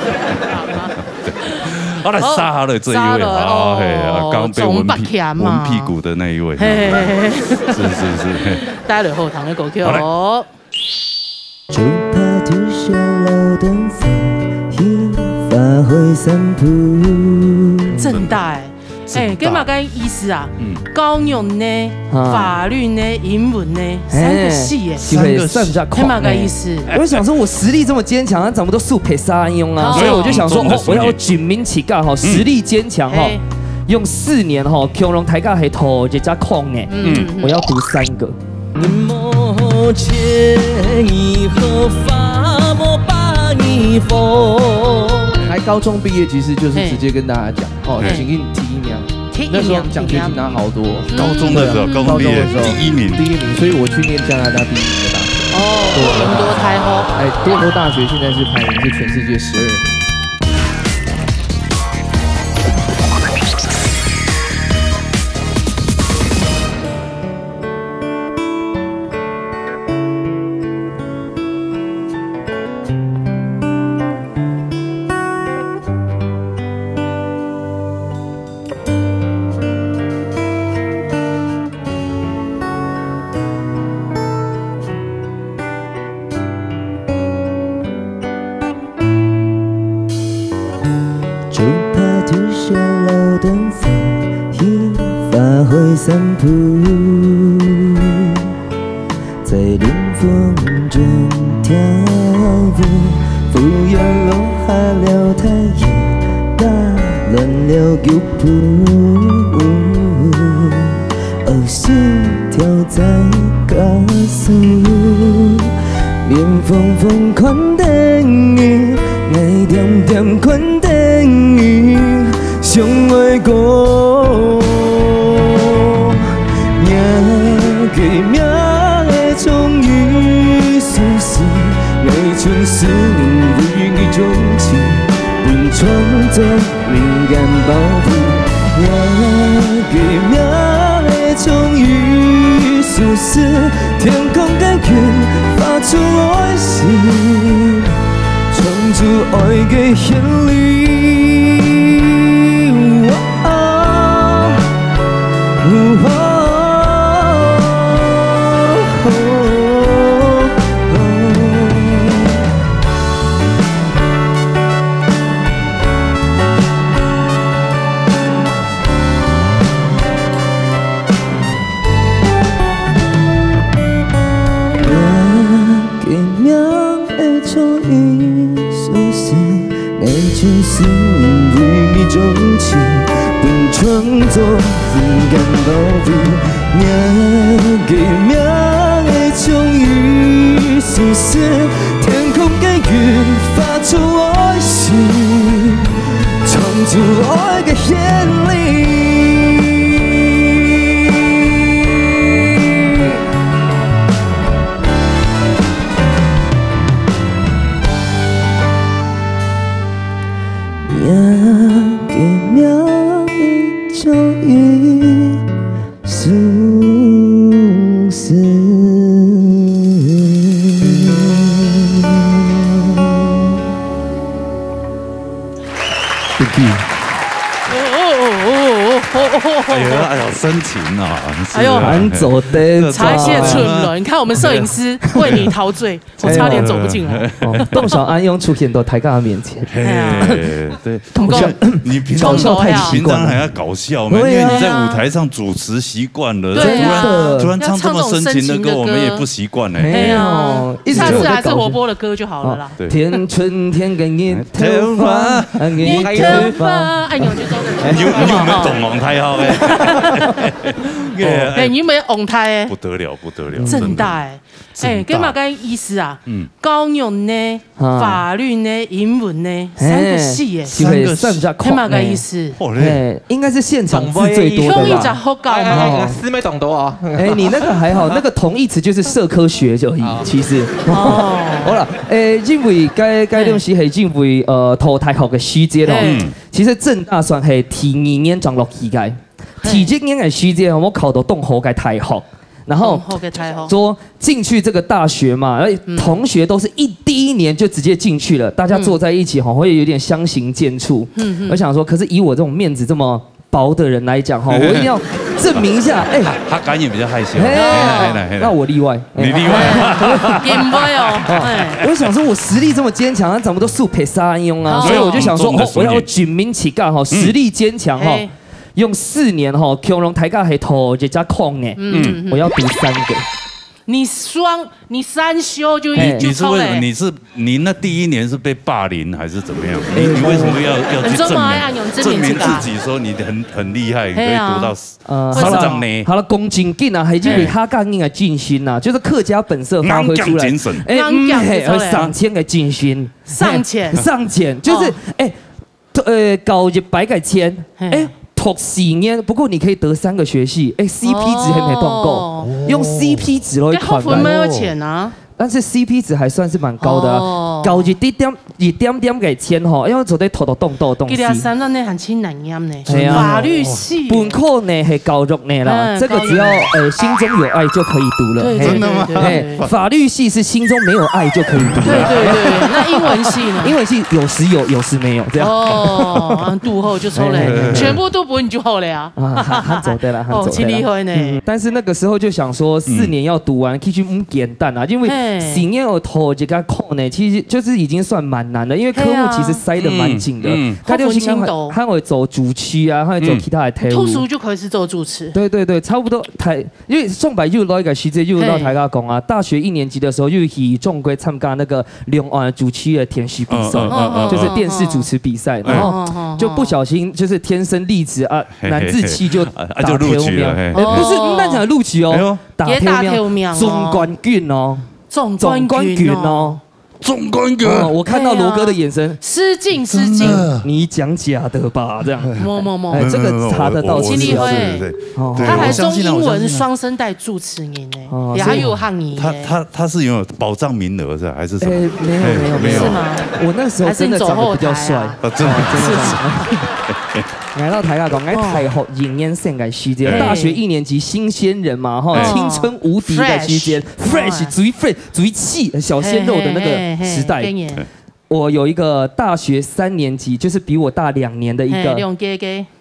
好来杀他的这一位，刚被闻屁股的那一位，是，待会后堂的狗 Q。就怕体现了灯火，发会散步。正大跟嘛个意思啊？高用呢、法律呢、英文呢，3个系，3个系，跟嘛个意思？我就想说，我实力这么坚强，怎么都速配沙用啊？所以我就想说，我要举名起价哈，实力坚强哈，用4年哈，恐龙抬价还头这家空呢，我要读3个。莫切以后发莫把你风。还高中毕业，其实就是直接跟大家讲哦，请给你提1名。那时候奖学金拿好多。高中的时候，高中毕业第1名，所以我去念加拿大第1名的大学。多伦多太好。多伦多大学现在是排名是全世界12。散步，在凉风中跳舞，敷衍落下了太阳，打乱了脚步，心跳在加速，面风风款等你，爱点点款等你，相爱过。给命的终于苏醒，爱像是为你钟情，本创造敏感保护。给命的终于苏醒，天空感觉发出爱心，创造爱的旋律。是为你钟情，本创作情感保护，命给命的终于苏醒，天空给予发出爱心，创造爱的旋律。命给命的终于苏醒。Thank you。哎呦，深情啊！哎呦，难走的茶谢春了。你看我们摄影师为你陶醉，我差点走不进来。邓小安用出现到台尬面前。对，你平常还要搞笑嘛？因为你在舞台上主持习惯了，突然唱这么深情的歌，我们也不习惯呢。没有，下次还是活泼的歌就好了啦。天春天跟你头发，你头发，哎呦，就走的。你有没有懂王太好哎？哎，你有没有翁太哎？不得了，不得了，正大哎，跟嘛个意思啊？高用呢，法律呢，英文呢，3个系哎，3个系，跟嘛个意思？哎，应该是现场字最多的吧？用一只好高嘛，师妹懂多啊？哎，你那个还好，那个同义词就是社科学而已，其实。哦，好了，因为该东西係因為淘汰學嘅時節咯，其實正大算係第2年漲落去嘅，第1年嘅時節我考到東河嘅大學。然後說進去這個大學嘛，而同學都是第一年就直接進去了，大家坐在一起會有點相形見絀。我想說，可是以我這種面子這麼薄的人来讲哈，我一定要证明一下。哎，他感也比较害羞。那我例外。你例外。也不会哦。我想说，我实力这么坚强，怎么都速配沙用啊？所以我就想说，我要举名起干哈，实力坚强哈。用4年哈，恐龙抬杠还头这家空哎，我要读3个。你3修就抽嘞？你那第1年是被霸凌还是怎么样？你为什么要去证明自己说你很厉害，可以读到3章呢？好了，恭敬敬啊，还因为他刚硬的尽心呐，就是客家本色发挥出来。上千个尽心，上千就是搞一百个千读4年，不过你可以得3个学系，CP 值还没断够，用 CP 值来团班。没有钱啊，但是 CP 值还算是蛮高的啊，高一点点给签吼，因为做在头动东西。其实3段内很清难念呢，法律系。本科呢是高中呢啦，这个只要心中有爱就可以读了。真的吗？法律系是心中没有爱就可以读。对，那英文系呢？英文系有时有，有时没有这样。哦，读后就抽嘞，全部都不会你就好了呀。很走对了，很走对了。呢。但是那个时候就想说4年要读完，其实不简单啊，因为4年有头这个课呢，其实就是已经算蛮难的，因为科目其实塞得蛮紧的。他就他会走主区啊，他会走其他的题目。读书就可以是做主持。对，差不多因为宋白又到一个时间又到台家讲啊，大学1年级的时候又以中规参加那个两岸主区的填习比赛，就是电视主持比赛，然后就不小心就是天生丽质啊，男自气就就录取了，不是那讲录取哦，打跳苗总冠军哦。总冠军哦，总冠军！我看到罗哥的眼神，失敬，你讲假的吧？这样，这个查得到，秦立辉，他还中英文双声带主持人呢，也还有汉语。他是有保障名额是还是什么？没有，是吗？我那时候真的长得比较帅，真的。来到台大讲，来台学迎烟线改时间，大学1年级新鲜人嘛，哈，青春无敌的时间 ，fresh 最气小鲜肉的那个时代。我有一个大学3年级，就是比我大2年的一个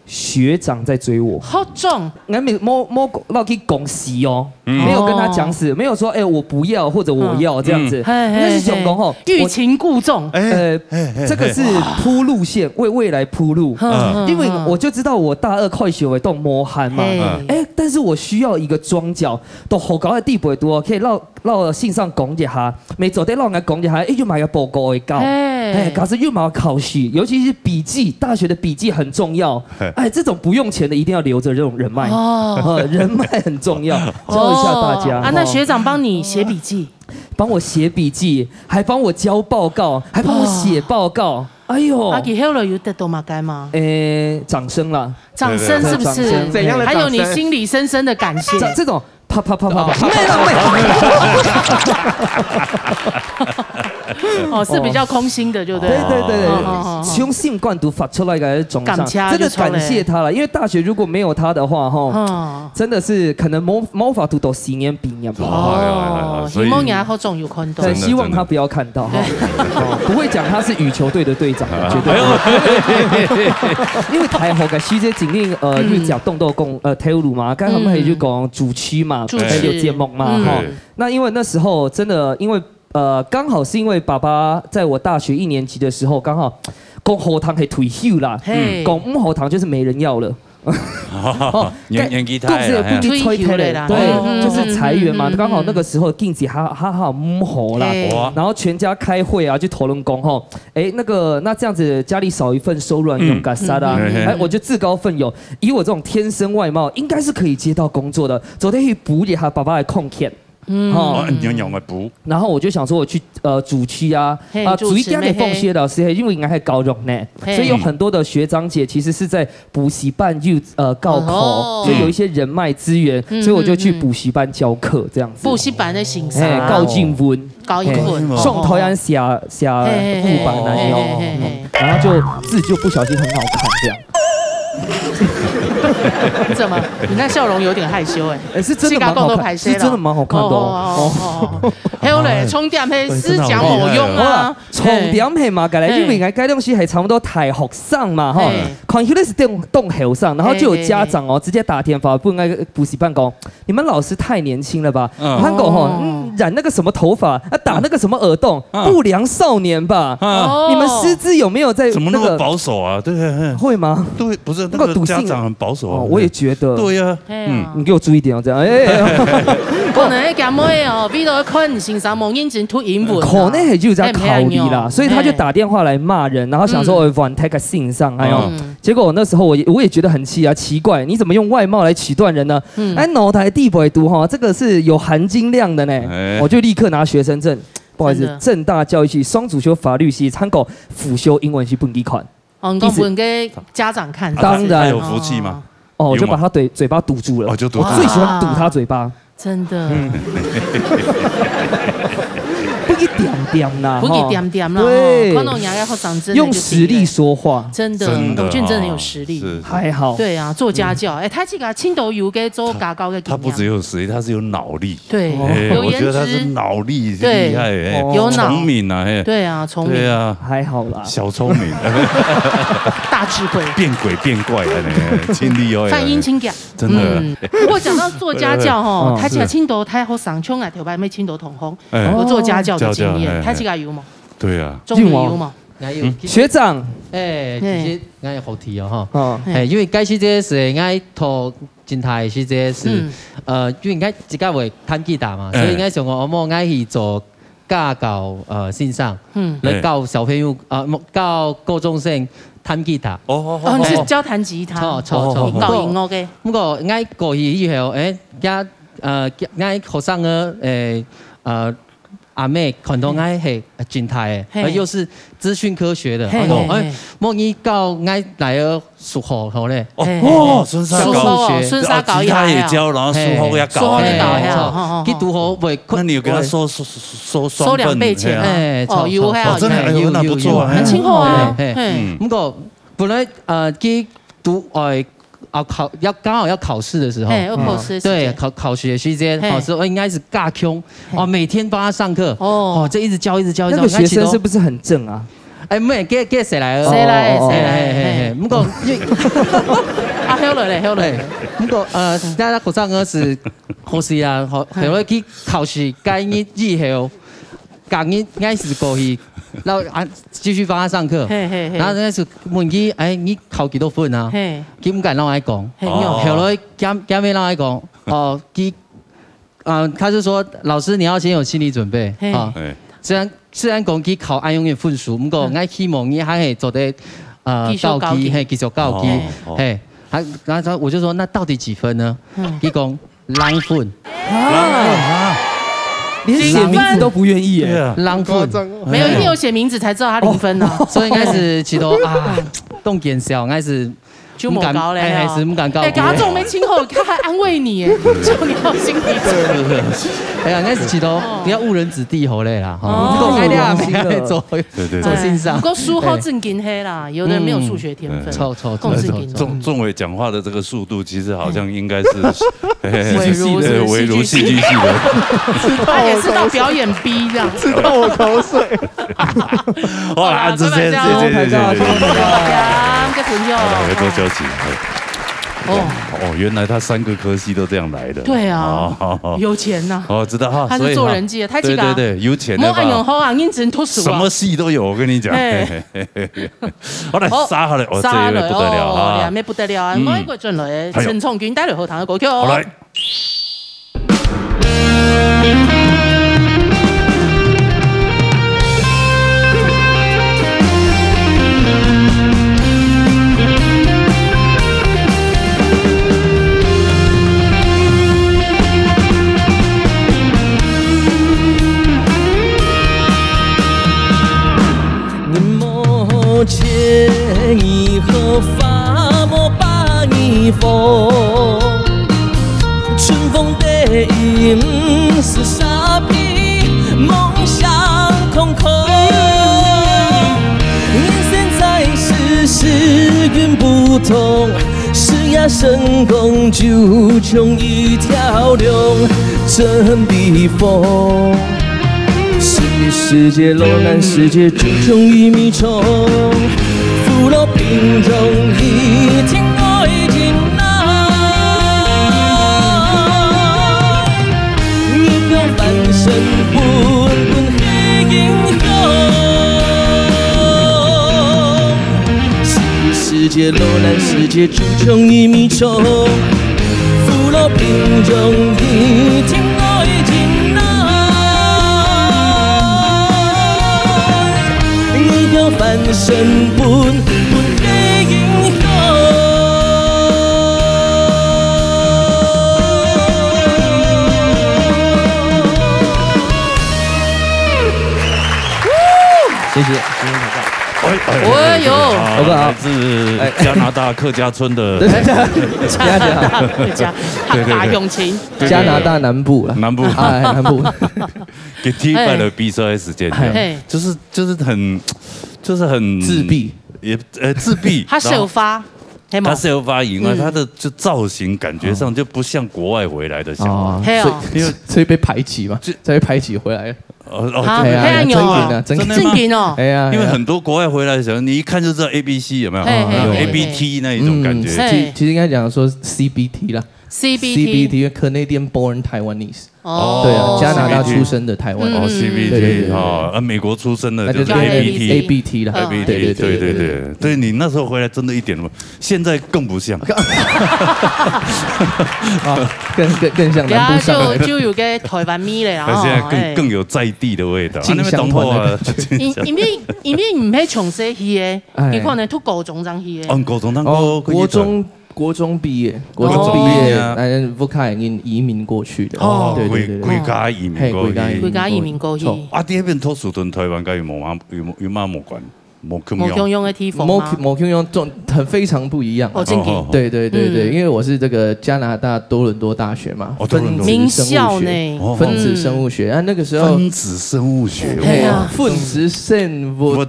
学长在追我，好重，俺没可以讲死哦，没有跟他讲死，没有说我不要或者我要这样子，那是讲讲吼，欲擒故纵，这个是铺路线，为未来铺路，因为我就知道我大2快学会动磨汗嘛，但是我需要一个庄脚，都好高的地步多，可以绕线上讲一下，每走得绕俺讲一下，就买个报告会交，可是又买考试，尤其是笔记，大学的笔记很重要。这种不用钱的一定要留着这种人脉，人脉很重要，教一下大家。那学长帮你写笔记，帮我写笔记，还帮我交报告，还帮我写报告。哎呦，阿吉后来有得到吗？该吗？掌声啦，掌声是不是？怎样的？还有你心里深深的感谢。这种啪啪啪啪啪，是比较空心的，就对。对，雄性灌毒发出来的总上，真的感谢他了。因为大学如果没有他的话，真的是可能魔法读到4年毕业吧。希望你好重有看到。对，希望他不要看到，不会讲他是羽球队的队长，绝对。因为台学嘅时节尽力去讲动作功体育嘛，刚才我们可以去讲主区嘛，还有节目嘛，那因为那时候真的因为。刚好是因为爸爸在我大学1年级的时候，刚好讲后堂可以退休啦，讲5后堂就是没人要了。年纪太了，退休了，对，就是裁员嘛。刚好那个时候经济还好5后啦，然后全家开会啊，就讨论讲吼，那这样子家里少一份收入，用干啥的？我就自告奋勇，以我这种天生外貌，应该是可以接到工作的，走得去补一下爸爸的空欠。然后我就想说，我去主区啊，主一点给奉谢老师，因为应该还高中呢，所以有很多的学长姐其实是在补习班就高考，所以有一些人脉资源，所以我就去补习班教课这样子。补习班的形式，高英文，送台湾写副版那样，然后就字就不小心很好看这样。你怎么？你那笑容有点害羞哎。是真的蛮好看，是真的蛮好看的哦。还有嘞，充电嘿，思讲某用啊。充电嘿嘛，改来因为该东西还差不多台学上嘛哈，看起来是动后上，然后就有家长哦直接打电话问那个补习班讲，你们老师太年轻了吧？他讲哈，染那个什么头发，打那个什么耳洞，不良少年吧？你们师资有没有在？怎么那么保守啊？对，会吗？对，不是那个家长很保守啊。我也觉得。对呀，你给我注意点哦，这样。可能迄咁妹哦，比如看先生冇认真读英文，可能係就在考虑啦，所以他就打电话来骂人，然后想说我玩 take a 信上，哎呦，结果我那时候我也觉得很气啊，奇怪，你怎么用外貌来取断人呢？哎，脑台地不会读哈，这个是有含金量的呢，我就立刻拿学生证。不好意思，正大教育系双主修法律系，参考辅修英文系本地款。哦，你不能给家长看，当然有福气吗？哦，我就把他嘴巴堵住了。哦，就堵。我最喜欢堵他嘴巴。真的。不一点点啦，不一点点啦。对，用实力说话，真的，我觉得你真的很有实力。还好。对啊，做家教，哎，他这个青豆油给做家教的。他不只有实力，他是有脑力。对，我觉得他是脑力厉害，有脑，聪明啊，对啊，聪明。对啊，还好啦，小聪明，大智慧，变鬼变怪的，亲力哦，泛音轻讲，真的。不过讲到做家教哈，他这个青豆太好上冲啊，头摆没青豆同红，我做家教的经验，他这个有吗？对啊，中文有吗？学长，其实我好题哦哈，因为解释这是我读真台是这是，因为我自己会弹吉他嘛，所以我想我去做家教线上，来教小朋友教高中生弹吉他。哦，你是教弹吉他？错，教音乐嘅。不過我過去以後，我學生嘅阿妹看到我係真台嘅，又是資訊科學的，莫你教我來個數學好咧。哦，孫沙搞吉他也教，然後數學也搞，佢讀好會。那你有給他收2倍錢？哦，有真的有，那不錯，很清楚啊。不過本來佢讀剛好要考試的時候，對考學期間，老師我應該是尬窮哦，每天幫他上課哦，這一直教。那個學生是不是很正啊？哎，唔係，給誰來？誰來？不過因為啊，後來，不過大家學生嗰時好事啊，後來去考試該日以後，隔日開始過去。然後繼續幫他上課，然後那時問佢，哎，你考幾多分啊？佢唔敢讓我講，後來佢咪讓我講，哦，他就說老師你要先有心理準備啊。雖然講佢考按用嘅分數，不過我希望你還係做得高級，繼續高級，然後我就說那到底幾分呢？佢講2分。連寫名字都不願意耶，浪費。沒有，一定有寫名字才知道他0分呢。所以應該是起頭啊，動減少，應該是就唔高咧，還是唔敢高。哎，他中沒親後，他還安慰你，叫你要心理準備。哎呀，應該是起頭不要誤人子弟好嘞啦。哦，哎呀，沒做欣賞。不過書後正經黑啦，有的人沒有數學天分。錯。仲偉講話的這個速度，其實好像應該是唯如戲劇系的。他也是到表演逼這樣，吃到我口水。好啦，這些，來多交集。原來他3個科系都這樣來的。對啊，有錢吶。哦，知道哈，他是做人際的，他這個對，有錢的吧。你只能脫手。什麼系都有，我跟你講。好來，殺好了，這一位不得了啊！兩位不得了啊！我一個進來，陳聰軍帶來後堂嘅歌曲。好來。千以后发莫把你风，春风得意不是傻逼，梦想空空。现在是时运不同，是呀，成功就像一条龙，真避风。世界落难，世界就像一米虫，扶老萍众一天爱进来，你要翻身滚黑英雄。世界落难，世界就像一米虫，扶老萍众一天爱进来。翻身本的英雄，谢谢。哎呦，来自加拿大客家村的加拿大客家，大永清，加拿大南部了，南部，南部，给踢败了比赛时间，就是很自闭，也自闭，他首发。他是有发赢啊，他的就造型感觉上就不像国外回来的小孩，所以被排挤嘛，才被排挤回来。真的吗？哎呀，因为很多国外回来的时候，你一看就知道 ABC 有没有？ABT 那一种感觉。其实应该讲说 CBT 啦。CBT Canadian Born Taiwanese， 对啊，加拿大出生的台湾。CBT 哦，美国出生的就是 ABT 啦。对你那时候回来真的一点都，现在更不像。更像南部上就有个台湾味嘞，然后现在更有在地的味道。那边东坡啊，因为唔係從細去嘅，你可能讀高中章去嘅。高中章國中畢業，福卡人移民過去的。對，歸家移民過去。歸家移民過去。啊，啲嗰邊土屬同台灣嘅有冇關？某用的地方某用非常不一样。对，因为我是这个加拿大多伦多大学嘛，名校呢，分子生物学。那个时候分子生物学，分子生物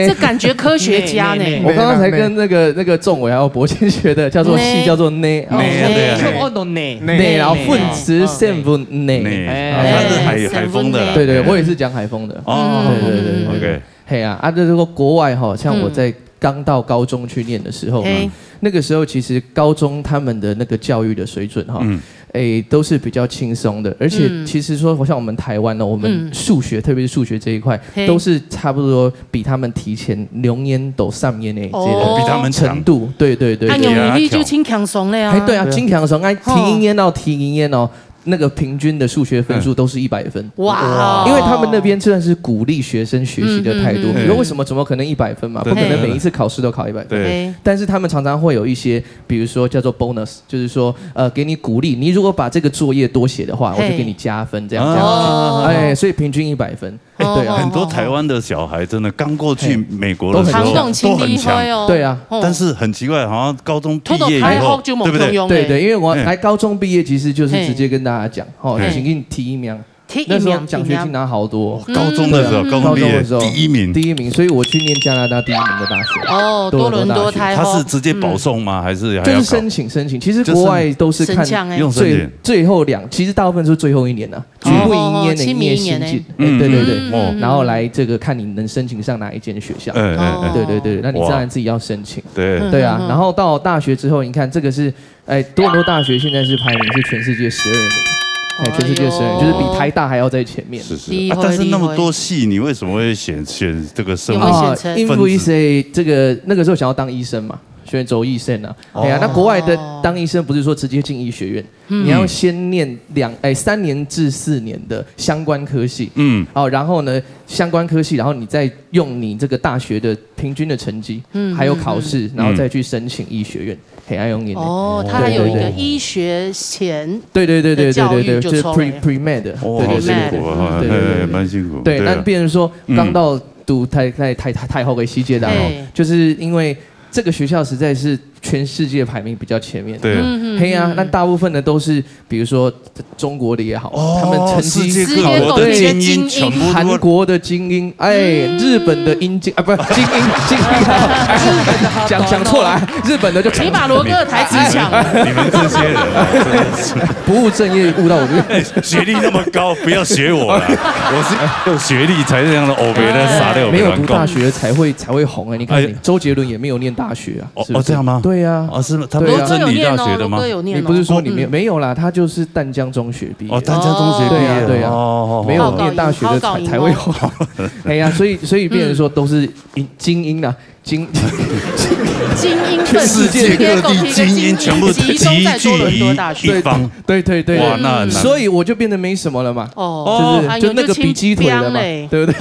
这感觉科学家呢。我刚刚才跟那个仲伟还有博谦学的，叫做系叫做内，然后分子生物内，他是海丰的，对，我也是讲海丰的。对。OK， 嘿啊，这个国外哈，像我在刚到高中去念的时候，那个时候其实高中他们的那个教育的水准哈，都是比较轻松的，而且其实说像我们台湾呢，我们数学特别是数学这一块，都是差不多比他们提前2年到3年的比他们程度，对。他容易就轻轻松了呀，对啊，轻轻松，提1年到提1年哦。那个平均的数学分数都是100分，哇！因为他们那边真的是鼓励学生学习的态度。你说为什么？怎么可能100分嘛？不可能每一次考试都考100分。对。但是他们常常会有一些，比如说叫做 bonus， 就是说给你鼓励。你如果把这个作业多写的话，我就给你加分，这样子。哎，所以平均100分。对啊，很多台湾的小孩真的刚过去美国的时候都很强，对啊。但是很奇怪，好像高中毕业以后，对不对？对，因为我来高中毕业，其实就是直接跟大家讲，请给你提1名。那时候奖学金拿好多，高中的时候，高中毕业第1名，所以我去念加拿大第1名的大学。多伦多台。他是直接保送吗？还是就是申请？其实国外都是看最后其实大部分是最后1年呢，全部1年的1年新进，对，然后来这个看你能申请上哪一间学校。对，那你当然自己要申请。对啊，然后到大学之后，你看这个是多伦多大学现在是排名是全世界12名。全世界12，就是比台大还要在前面。是，但是那么多系，你为什么会选这个生物？因为这个那个时候想要当医生嘛，选走医生啊。那国外的当医生不是说直接进医学院，你要先念3年至4年的相关科系。然后呢相关科系，然后你再用你这个大学的平均的成绩，还有考试，然后再去申请医学院。他还有一个医学前对，就是 pre-med， 好辛苦啊，对，蛮辛苦。对，但变成说刚到读太后的西街大，就是因为这个学校实在是全世界排名比较前面。对，嘿啊，那大部分呢都是比如说中国的也好，他们成绩世界各国的精英，全部韩国的精英，哎，日本的英精啊，不是精英，讲错了，日本的就你把罗哥的台词抢了，你们这些人不务正业，误到我这边。学历那么高，不要学我了，我是有学历才这样的欧北的傻料，没有读大学才会红哎，你看周杰伦也没有念大学啊，这样吗？对呀，是他不是真理大学的吗？你不是说你没有啦，他就是淡江中学毕业，淡江中学毕业，对呀，没有念大学的才会红，哎呀，所以变成说都是精英啦。精英分子，世界各地精英全部集聚于一方，对，哇，那所以我就变得没什么了嘛，就那个比鸡腿了嘛，对不对？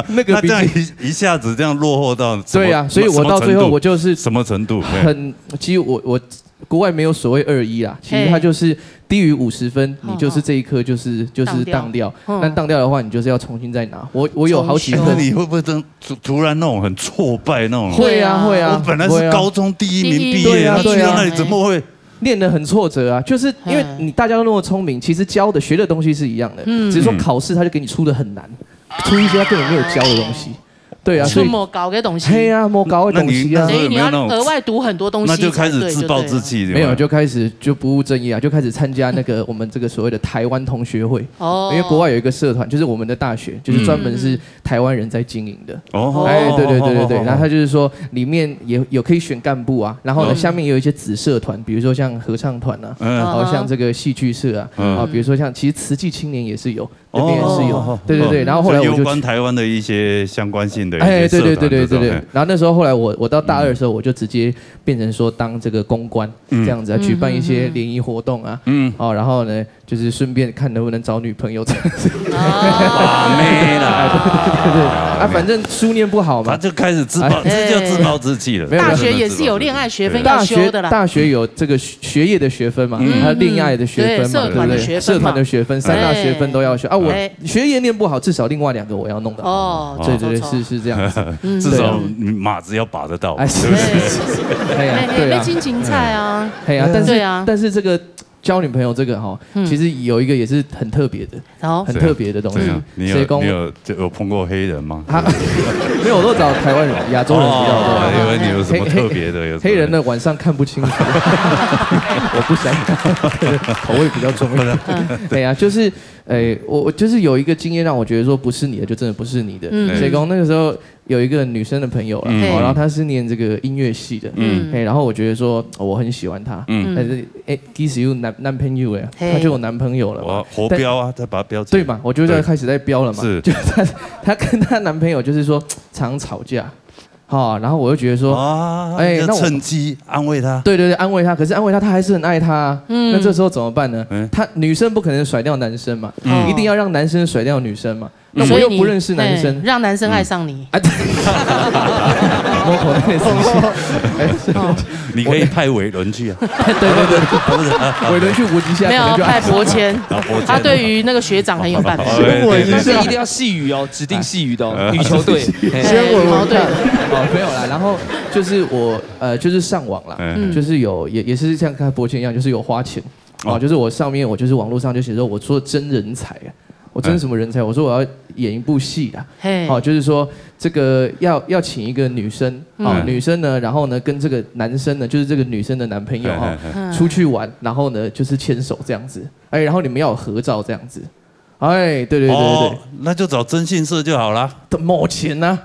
那个这样一下子这样落后到，对呀，所以我到最后我就是什么程度？其实我国外没有所谓2-1啦，其实它就是低于50分，你就是这一科就是当掉。但当掉的话，你就是要重新再拿。我有好几科，你会不会突然那种很挫败那种？会啊。我本来是高中第1名毕业，然后去到那里怎么会练得很挫折啊？就是因为你大家都那么聪明，其实学的东西是一样的，只是说考试他就给你出的很难，出一些他根本没有教的东西。对啊，出莫搞的东西。对啊，莫搞的东西啊。所以你要额外读很多东西。那就开始自暴自弃，没有就开始就不务正业啊，就开始参加那个我们这个所谓的台湾同学会。哦。因为国外有一个社团，就是我们的大学，就是专门是台湾人在经营的。哦。哎，对。然后他就是说里面也有可以选干部啊，然后呢下面也有一些子社团，比如说像合唱团啊，然后像这个戏剧社啊，啊，比如说像其实慈济青年也是有。那边也是有，对，然后后来我就有关台湾的一些相关性的一些社团，对。然后那时候后来我到大2的时候，我就直接变成说当这个公关这样子啊，举办一些联谊活动啊，然后呢就是顺便看能不能找女朋友这样子。哇妹啦，对啊，反正书念不好嘛，他就开始这就自暴自弃了。大学也是有恋爱学分要修的啦，大学有这个学业的学分嘛，还有恋爱的学分嘛，对不对？社团的学分，3大学分都要修啊。我学业念不好，至少另外2个我要弄到。哦，对，是这样子，至少马子要把得到。哎，是，对啊，金芹菜啊，哎呀，但是这个交女朋友这个哈，其实有一个也是很特别的，很特别的东西。你有碰过黑人吗？没有，我都找台湾人、亚洲人比较多。因为你有什么特别的？黑人呢晚上看不清楚，我不想看，口味比较重。对呀，就是。我就是有一个经验让我觉得说不是你的就真的不是你的。所以讲那个时候有一个女生的朋友了，然后她是念这个音乐系的，然后我觉得说我很喜欢她，但是其实有男朋友她就有男朋友了嘛，活标啊，再把它标起来。对嘛，我就在开始在标了嘛，是，就她跟她男朋友就是说常吵架。然后我就觉得说，那趁机安慰他。对，安慰他。可是安慰他，他还是很爱他。那这时候怎么办呢？女生不可能甩掉男生嘛，一定要让男生甩掉女生嘛。那我又不认识男生，让男生爱上你。你可以派伟伦去啊。对，伟伦去闻一下。没有派博谦，他对于那个学长很有办法。但是一定要细语哦，指定细语的哦，羽球队。先闻毛队。没有啦，然后就是我就是上网啦，就是有也是像看博谦一样，就是有花钱就是我上面我就是网络上就写说我说真人才啊。我真什么人才？我说我要演一部戏啊，就是说这个要请一个女生，女生呢，然后呢跟这个男生呢，就是这个女生的男朋友出去玩，然后呢就是牵手这样子，然后你们要有合照这样子。对，那就找征信社就好了。没钱呢，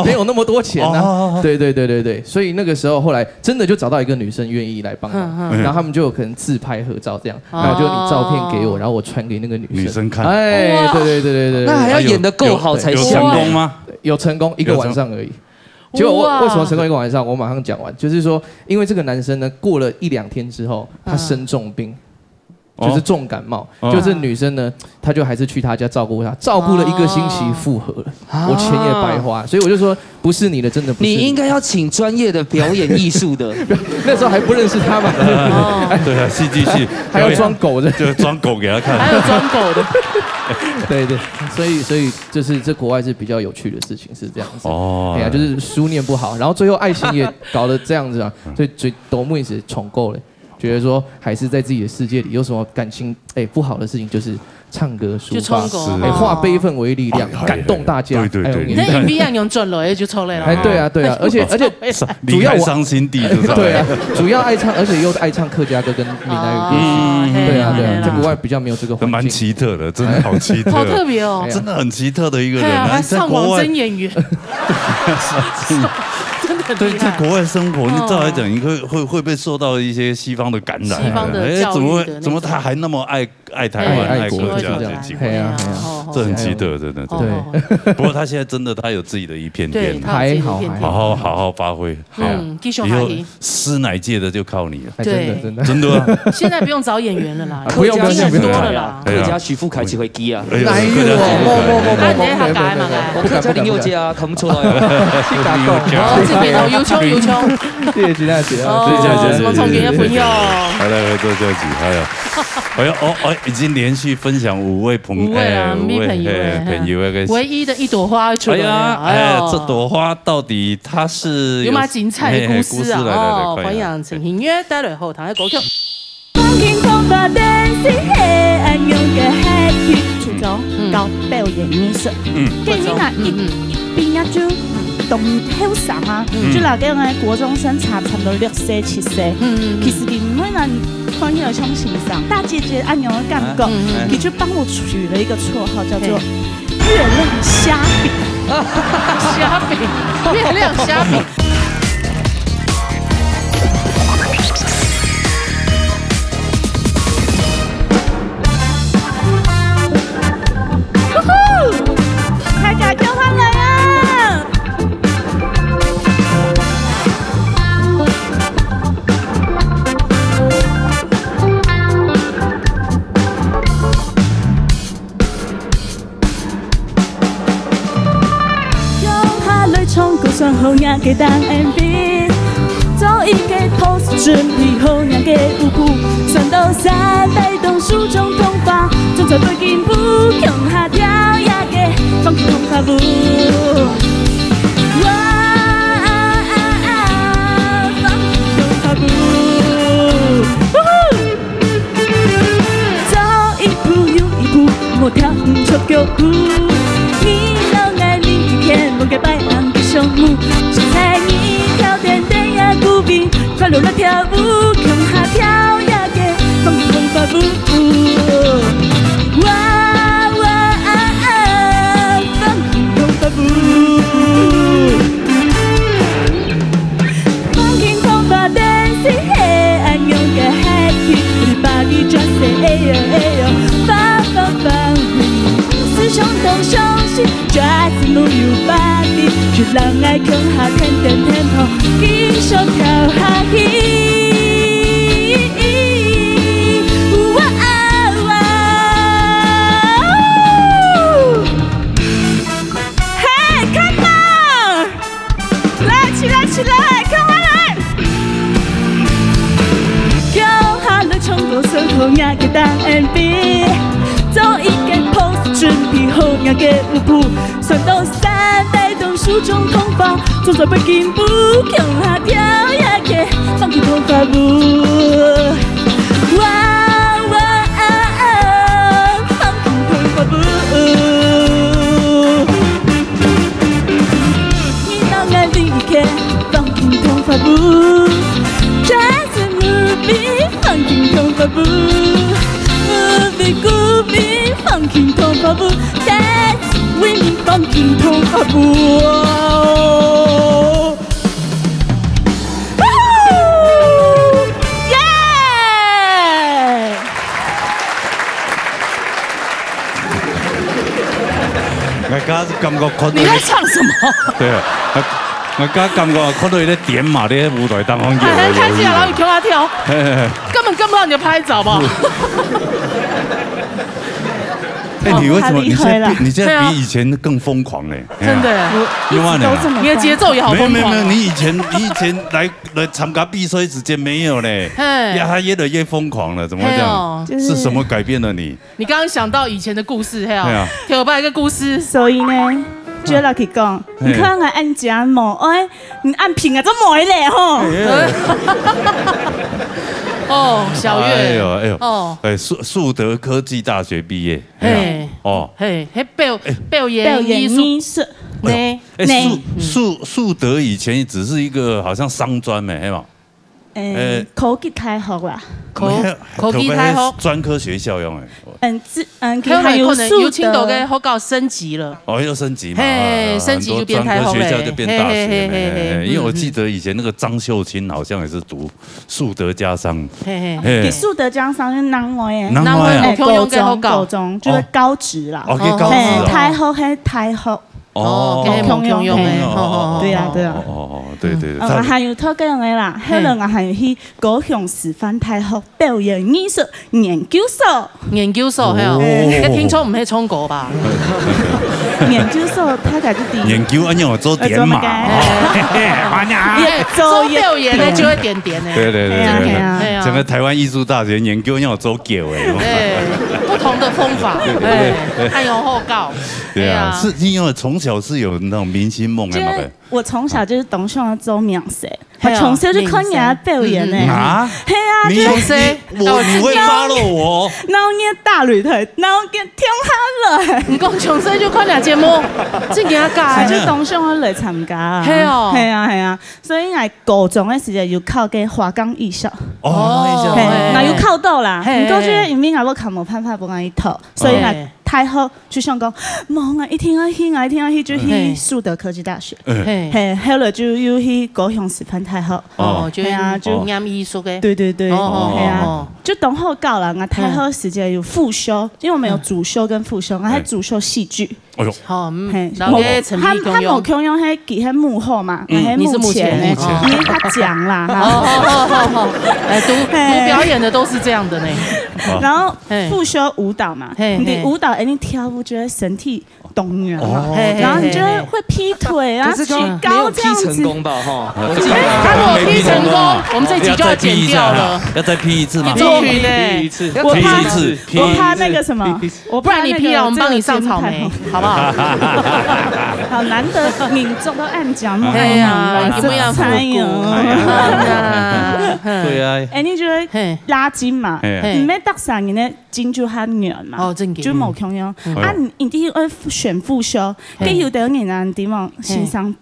没有那么多钱呢。对，所以那个时候后来真的就找到一个女生愿意来帮忙，然后他们就有可能自拍合照这样，然后就你照片给我，然后我传给那个女生看。对，那还要演得够好才行。有成功吗？有成功1个晚上而已。结果为什么成功1个晚上？我马上讲完，就是说因为这个男生呢，过了1-2天之后，他生重病。就是重感冒，就是女生呢，她就还是去他家照顾他，照顾了1个星期复合了，我钱也白花，所以我就说不是你的，真的不是你应该要请专业的表演艺术的，那时候还不认识他嘛。对啊，戏剧系还要装狗的，就装狗给他看，还有装狗的。对对，所以就是这国外是比较有趣的事情，是这样子。哎呀，就是书念不好，然后最后爱情也搞得这样子啊，所以斗木也是宠够了。觉得说还是在自己的世界里，有什么感情不好的事情，就是唱歌抒发，化悲愤为力量，感动大家。对对对，你那影片用转了就抽泪了。对啊对啊，而且主要伤心地，对啊，主要爱唱，而且又爱唱客家歌跟闽南语歌曲。对啊对啊，在国外比较没有这个环境，蛮奇特的，真的好奇特，好特别哦，真的很奇特的一个人，还上网真演员。对，在国外生活，你照来讲，你会被受到一些西方的感染。西方的教育的怎么他还那么爱台湾、爱客家这些情况？这很奇特，真的。对。不过他现在真的，他有自己的一片天，还好，好好发挥。继续以后师奶界的就靠你了。对，真的。现在不用找演员了啦，不用很多了啦。客家徐富凯只会记啊。哪有？我他改嘛改。我客家林宥嘉啊，看不出来。去打工。这边有冲。谢谢吉大姐，什么重点的朋友？还来做这集，已经连续分享5位朋友，唯一的一朵花出来了。这朵花到底它是有嘛精彩的故事啊！欢迎陈hin月带来后台的歌曲。初中搞表演艺术，跟你那一毕业就。动好上啊，就那个国中生差不多6歲7歲，其實你每人看起來像欣賞大姐姐按樣的感覺，你就幫我取了一個綽號叫做月亮蝦餅，蝦餅，月亮蝦餅。開架叫翻嚟啊！唱歌上好呀嘅當 MV， 做一個 pose， 準備好呀嘅舞步，上到山背動書中通發，盡在背肩步，向下跳呀嘅放鬆發步。哇放鬆發步，走一步又一步，我跳出腳步，你老愛你一天我給白昂。胸目，只在你跳點點呀鼓臂，快樂地跳舞，向下跳呀嘅放鬆發步，哇哇放鬆發步，放輕鬆發 dancing， 嘿，愛用嘅 happy，everybody just say 哎呦哎呦，放放放，是衝動相信 just move your body。就讓愛向下天天天後，繼續跳下去。哇哇！嘿 ，come on， 來起來起來，看回來。跳下來唱歌上好呀嘅當 MV， 做一個 pose， 準備好呀嘅舞步，上到山背。書中通發，做在背肩步，向下跳呀嘅放鬆頭髮舞，哇哇放鬆頭髮舞，你當愛離開放鬆頭髮舞 ，Just a movie 放鬆頭髮舞 ，Movie groovy 放鬆頭髮舞 ，Dance with me 放鬆頭髮舞。你在唱什么？对啊，我刚感觉看到伊咧点嘛，咧舞台当中有，看起来然后跳啊跳，根本跟不到你的拍照吧？哎，你为什么你现在比以前更疯狂嘞？真的，因为你的节奏也好疯狂。没有，你以前来参加比赛之前没有嘞，他越来越疯狂了，怎么会这样？是什么改变了你？你刚刚想到以前的故事，嘿啊，跳吧一个故事，所以呢。就来去讲，你看我按夹毛，哎，你按平啊，都没嘞吼。哦，小月，哎呦，哦，哎，树德科技大学毕业，哦，嘿，表演艺术，树德以前只是一个好像商专没，嘛。科技大学啦，科技大学专科学校用诶。还有可能有青岛嘅学校升级了。哦，又升级嘛，升级就变专科学校就变大学。因为我记得以前那个张秀清好像也是读树德家商。给树德家商是南外诶，南外高中就是高职啦。哦，高职。大学系大学。哦，共用诶，对啊，对。还有偷个样诶啦，迄个我还有去高雄师范大学表演艺术研究所。研究所，係哦，你聽錯唔係中國吧？研究所，他家就第研究安樣做點嘛？做表演咧就會點點咧。對，整個台灣藝術大學研究要做橋誒。不同的風法，還有後告。對啊，是因為從小是有那種明星夢嘅嘛？我從小就是董秀要做名師，我從小就看人家表演呢。啊？係啊，你會 follow 我？然後我大擂台，然後跟聽下來。你講從小就看人家節目，真嘅假？就董秀我來參加。係哦，係啊，所以我高中嘅時間要考嘅華岡藝校。哦，我要考到啦。唔過就是因為我考冇辦法幫我一套，所以我太好就想講，冇我一聽下去就去樹德科技大學。後來就又去高雄師範大學。哦，就念藝術嘅。對，係啊，就等後教啦。我太好時間有副修，因為我們有主修跟副修，我係主修戲劇。哎呦，好，然後他冇共用係喺幕後嘛，喺幕前咧，因為他講啦。讀表演的都是這樣的呢。然後副修舞蹈嘛，你舞蹈你跳舞覺得身體動員嘛，然後你就會劈腿啊，舉高這樣子。成功吧，哈。他如果劈成功，我們這集就要剪掉了。要再劈一次嗎？劈一次，我怕那個什麼，不然你劈了，我們幫你上草莓，好不好？好難得民眾都按講嘛，對呀，有沒有參與？對啊。哎，你覺得拉筋嘛？唔咩得上人咧筋就較軟嘛，就冇共用。啊，你啲要選副修，跟有啲人啊點樣欣賞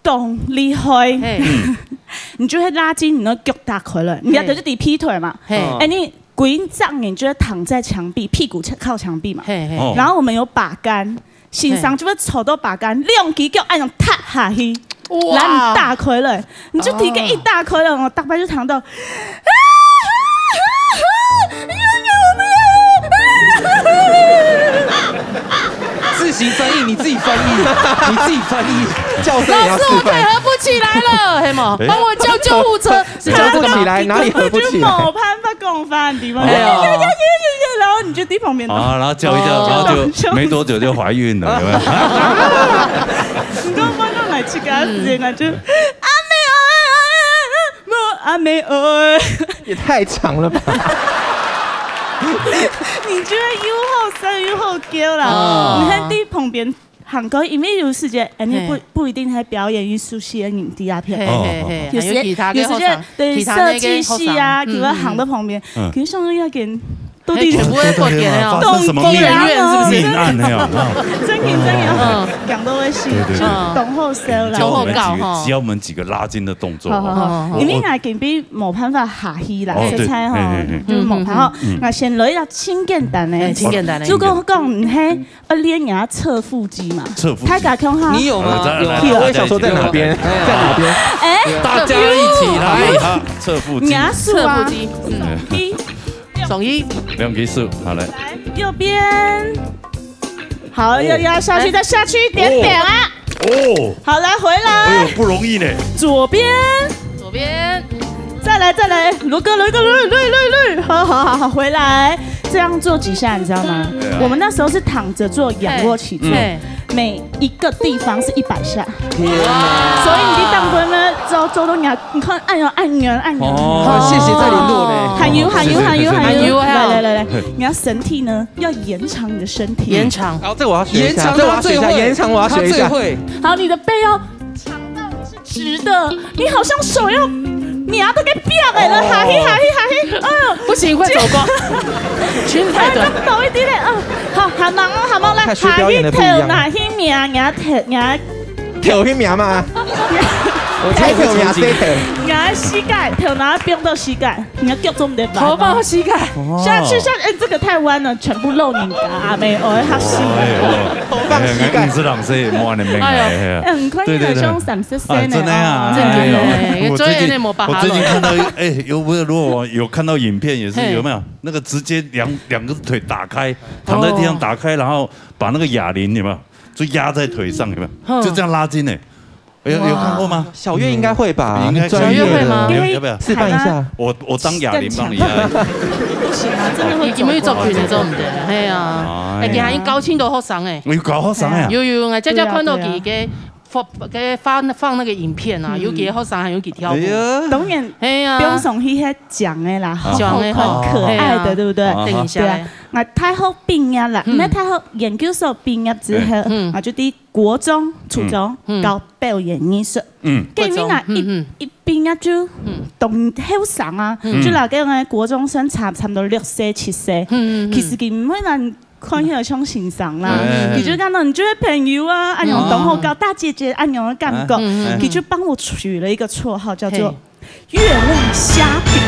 動厲害，你就會拉筋，你個腳打開了，你要就啲劈腿嘛。哎，你鬼仗你就會躺在牆壁，屁股靠牆壁嘛。然後我們有把杆，欣賞就會抽到把杆，兩隻腳按樣踏下去，然後你打開了，你就第一個一打開了，我大概就躺到。自行翻译，你自己翻译，老师，我腿合不起来了，黑毛，帮我叫救护车。合不起来，哪里合不起来？某攀不共犯的地方。然后你就在旁边。啊，然后叫一叫，然后就没多久就怀孕了，有没有？你跟观众来吃个时间，就阿妹也太长了吧。你觉得又好生又好叫啦？你看在旁边韓國因為有時間，你不一定係表演藝術系嘅影帝啊片，有時間對設計系啊，佢喺行到旁邊，佢上咗一件。都地全部會過點啊，動工人員是不是？真嘅，講到會是動後手啦，只要我們幾個拉筋的動作。因為我見比冇辦法下去啦，實在嗬，就冇辦法。我先來啦，輕簡單嘅，輕簡單嘅。如果講唔係，我練人家側腹肌嘛，太敢看哈。你有嗎？我也想說在哪邊？在哪邊？哎，大家一起來，側腹肌，側腹肌，總一兩級數，好嘞。來右邊，好，要壓下去，再下去一點點啊。哦，好，來回來。哎呦，不容易呢。左邊，再來，羅哥，好，回來，这样做几下，你知道吗？我们那时候是躺着做仰卧起坐，每一个地方是100下。天哪！所以你去当兵呢，周东你看按钮。哦，谢谢再联络呢。喊油，来，你要身体呢要延长你的身体，延长。好，这我要学一下，延长我要学一下。好，你的背要长到你是直的，你好像手要。你要都给变了，哈嘿，不行，快走光，裙子太短，抖一点点，好忙来，哈嘿，跳哪些名，跳些名嘛。我跳名这个，你要膝盖，跳哪变到膝盖，你要脚中的吧？头发和膝盖，下去，这个太弯了，全部露你啊！没有，他膝盖，头发膝盖，你是啷说摸的没？很快的，像3-4真的啊！我最近看到，如果我有看到影片，也是有没有那个直接两个腿打开，躺在地上打开，然后把那个哑铃有没有就压在腿上有没有？就这样拉筋呢？有看过吗？小月应该会吧？应该小月会吗？要不要示范一下？我当哑铃帮你压。不行啊，真的会有没有做拳的做唔得？系啊，而且还要高轻都好伤诶。有搞好伤呀！有，我家看到佢放那个影片啊，有几好伤，还有几跳舞。当然，哎呀，不用送去遐讲的啦，讲的很可爱的，对不对？对啊，我太后毕业啦，那太后研究所毕业之后，我就伫国中、初中搞表演艺术。跟住啊，一毕业就动好上啊，就那个国中生差不多6歲、7歲，其實佢唔會讓看起來像欣賞啦，佢就講到你這位朋友啊，安陽董後搞大姐姐安陽的感覺，佢就幫我取了一個綽號叫做月亮蝦餅。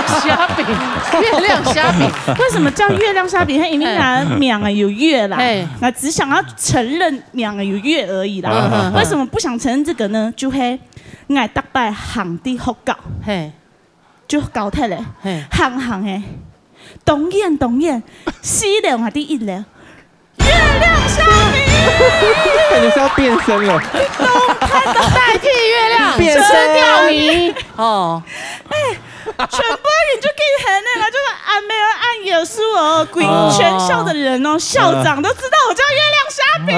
蝦餅，月亮蝦餅，為什麼叫月亮蝦餅？因為佢名啊有月啦，我只想要承認名啊有月而已啦。為什麼不想承認這個呢？就係我大擺行啲學校，就搞脫咧，行誒。董燕，4樓還是1樓？月亮蝦餅，感覺是要變身了。代替月亮，變身釣魚。哦，全部人就可以喊那个，就是安妹儿按耶稣哦，全校的人哦，校长都知道我叫月亮虾饼。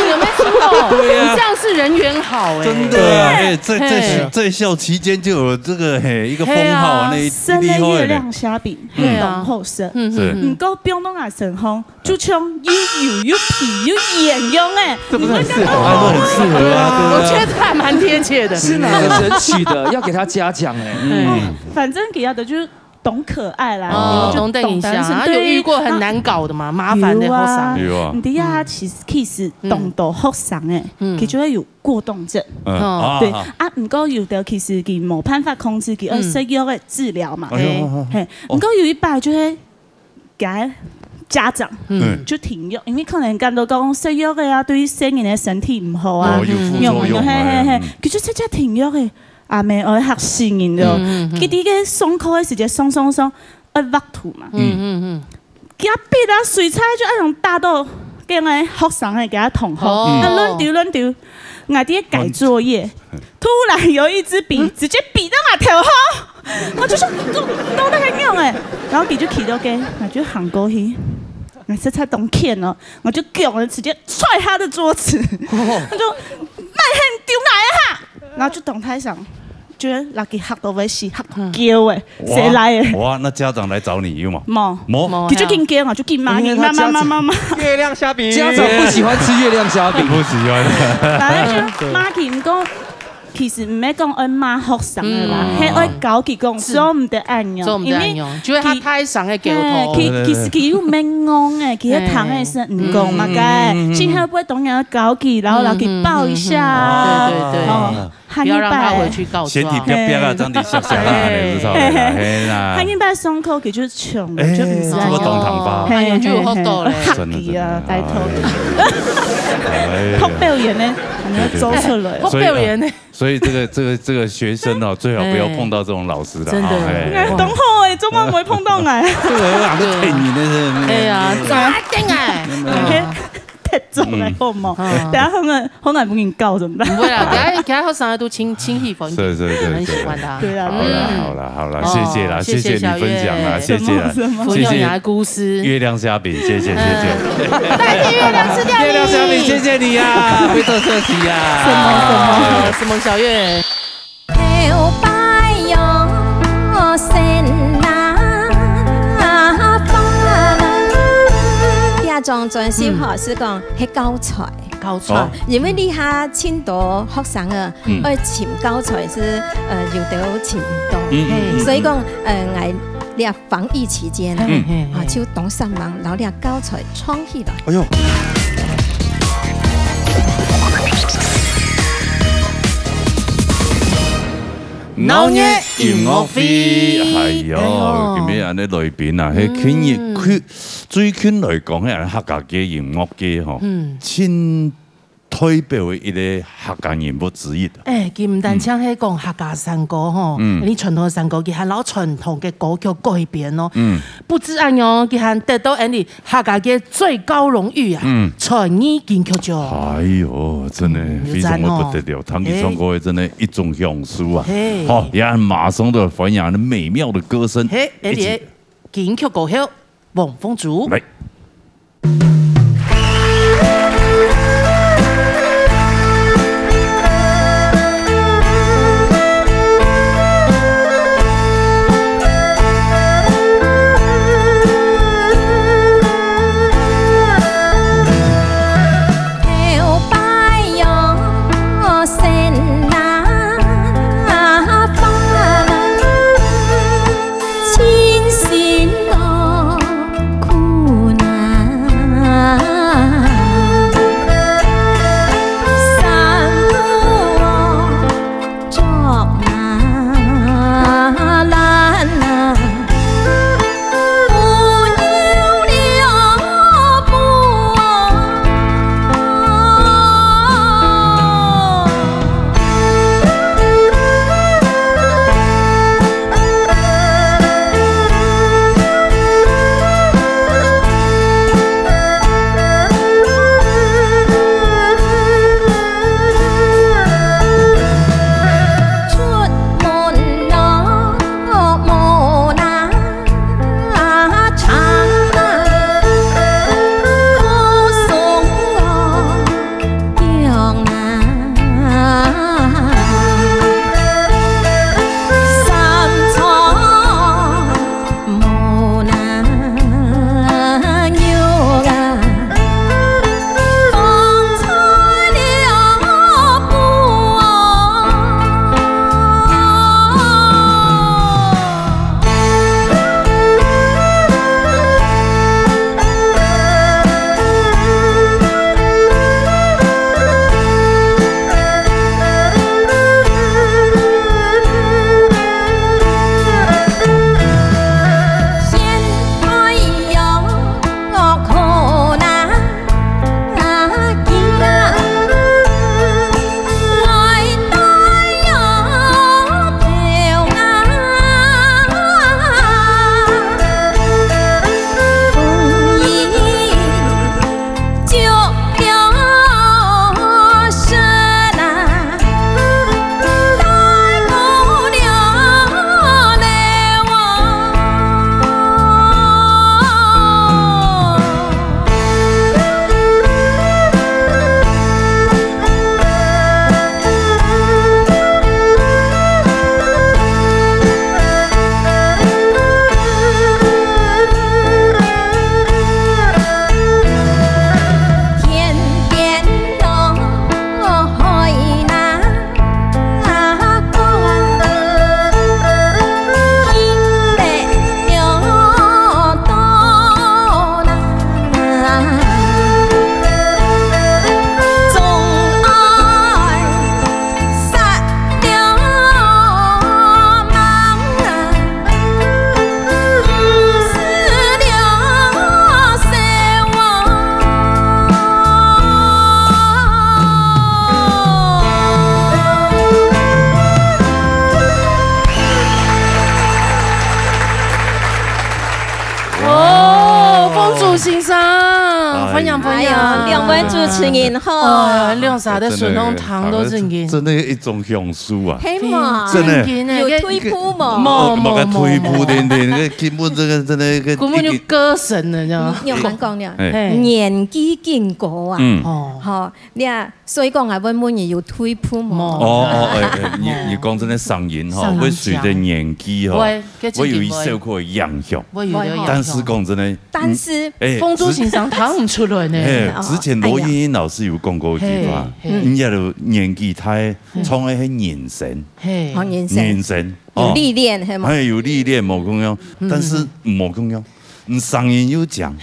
有没有听过？你这样是人缘好哎，真的哎，在校期间就有这个一个封号，那生的月亮虾饼，龙后生，唔够标弄啊神风，就像又油又皮又眼用哎，这不是很适合吗？很适合啊，我觉得还蛮贴切的。是哪个人取的？要给他嘉奖哎。反正给他的就是懂可爱啦，懂得一下。有遇过很难搞的吗？麻烦的学生。有啊。你底下其實懂到學生誒，佢就會有過動症。對啊，唔過有的其實佢冇辦法控制，佢要食藥嘅治療嘛。唔過有一擺就係給家長就停藥，因為可能感到講食藥嘅啊，對成人嘅身體唔好啊，用佢就即刻停藥嘅。阿妹我學新人咯，佢啲嘅上課嘅時間鬆，要畫圖嘛。佢一筆啊水彩就一種打到叫我學生嘅給他同學，亂丟，我啲改作業，突然有一支筆直接筆到我頭後，我就說都得很用誒，然後佢就企到嘅，我就行過去。我這才懂騙哦，我就叫我直接踹他的桌子，我就賣很丟來哈，然後就動台上，覺得那個學到位是學叫誒，誰來誒？哇，那家長來找你有嗎？冇，佢就驚叫，我就驚罵，月亮蝦餅，家長不喜歡吃月亮蝦餅，不喜歡。然後就罵佢唔講。其實唔係講愛罵學生嘅啦，係愛教佢講做唔得按樣，因為覺得他太上嘅教徒。其實佢又咩講誒，佢喺堂誒是唔講嘛嘅，幸好不會懂人教佢，然後佢抱一下，不要讓他回去告狀。身體別別啊，長得小小啊，你知道嗎？他一般上課佢就窮，就唔知我懂堂吧？係就有好多咧，黑佢啊，拜託。學表演咧，你要走出來。學表演咧。所以這個學生哦，最好不要碰到這種老師的。真的，懂好誒，怎麼會碰到我？這個哪個騙你那是？哎呀，咋定啊？做来好冇？等下好难不给你告怎么办？不会啦，等下后上来都亲戚风格，很喜欢他。对啊，好了，谢谢啦，谢谢你分享啦，谢谢啦，谢谢姑司月亮虾饼，谢谢。代替月亮吃掉你，月亮虾饼，谢谢你呀，会做设计呀。什么小月？庄专心好是讲迄高才，因为你下青岛学生啊，爱琴高才是有得琴多，所以讲爱咧防疫期间就动上忙，然后咧高才创起来。哎呦！闹热音乐会，哎呦，今日安尼来宾啊，迄最近来讲，迄客家嘅音乐界吼，真代表的一个客家人物之一。佢唔单唱迄讲客家山歌吼，你传统嘅山歌，佢係老傳統嘅歌曲改編咯。不止安樣，佢係得到人哋客家嘅最高榮譽啊，傳藝金曲獎。哎呦，真的非常的不得了，唐吉唱歌真的一種享受啊！好，也馬上就分享了美妙的歌聲。而且金曲歌后王鳳竹。來。欢迎欢迎，两位主持人好，亮啥的顺风堂都正经，真的一种享受啊，嘿嘛，真的有推铺嘛，冇个推铺的，根本这个真的根本就歌神了，知道吗？你讲了，年纪渐高啊，好，你啊，所以讲啊，我们也有推铺嘛。你讲真的上瘾哈，会随着年纪哈，我有一首歌影响，但是讲真的，但是风珠欣赏唱唔出来呢。之前罗英英老师有讲过一句话，人家就年纪太，从来很眼神，眼神有历练係嘛？有历練冇咁樣，但是冇咁樣，唔上癮又講，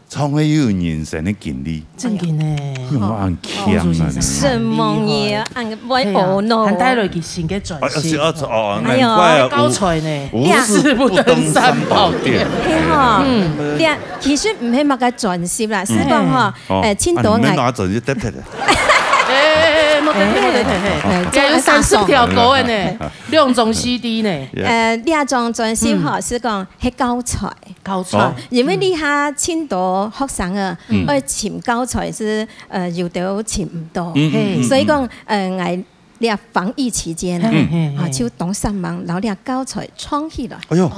從來又有眼神的經歷，真嘅呢，我很強啊！什麼嘢？我學咯，很帶來嘅新嘅轉型。難怪啊，高才呢，無事不登三寶殿。係嗬，其實唔係乜嘅轉型啦，是講嗬，青島藝。拿轉型得得。有30條歌的呢，2種 CD 呢。2種轉型嗬，是講係教材。教材，因為你下青島學生啊，愛潛教材是有到潛唔到，所以講我。你防疫期間啊，就當新聞，然後你教材創起來。哎呦，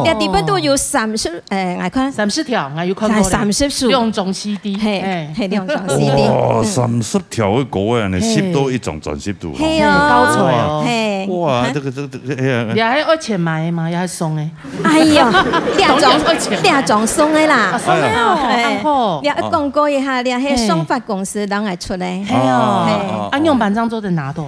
你基本都有30我看30條，我有看過。30數2種 CD，係2種 CD。哇，30條嘅歌啊，你攝到一種轉攝度。係啊，教材哦。哇，這個，你係愛錢買嘛，又係送嘅。哎呀，2種送嘅啦。送嘅哦。你廣告一下，你係雙發公司當係出嚟。係啊，安用版張做的拿到。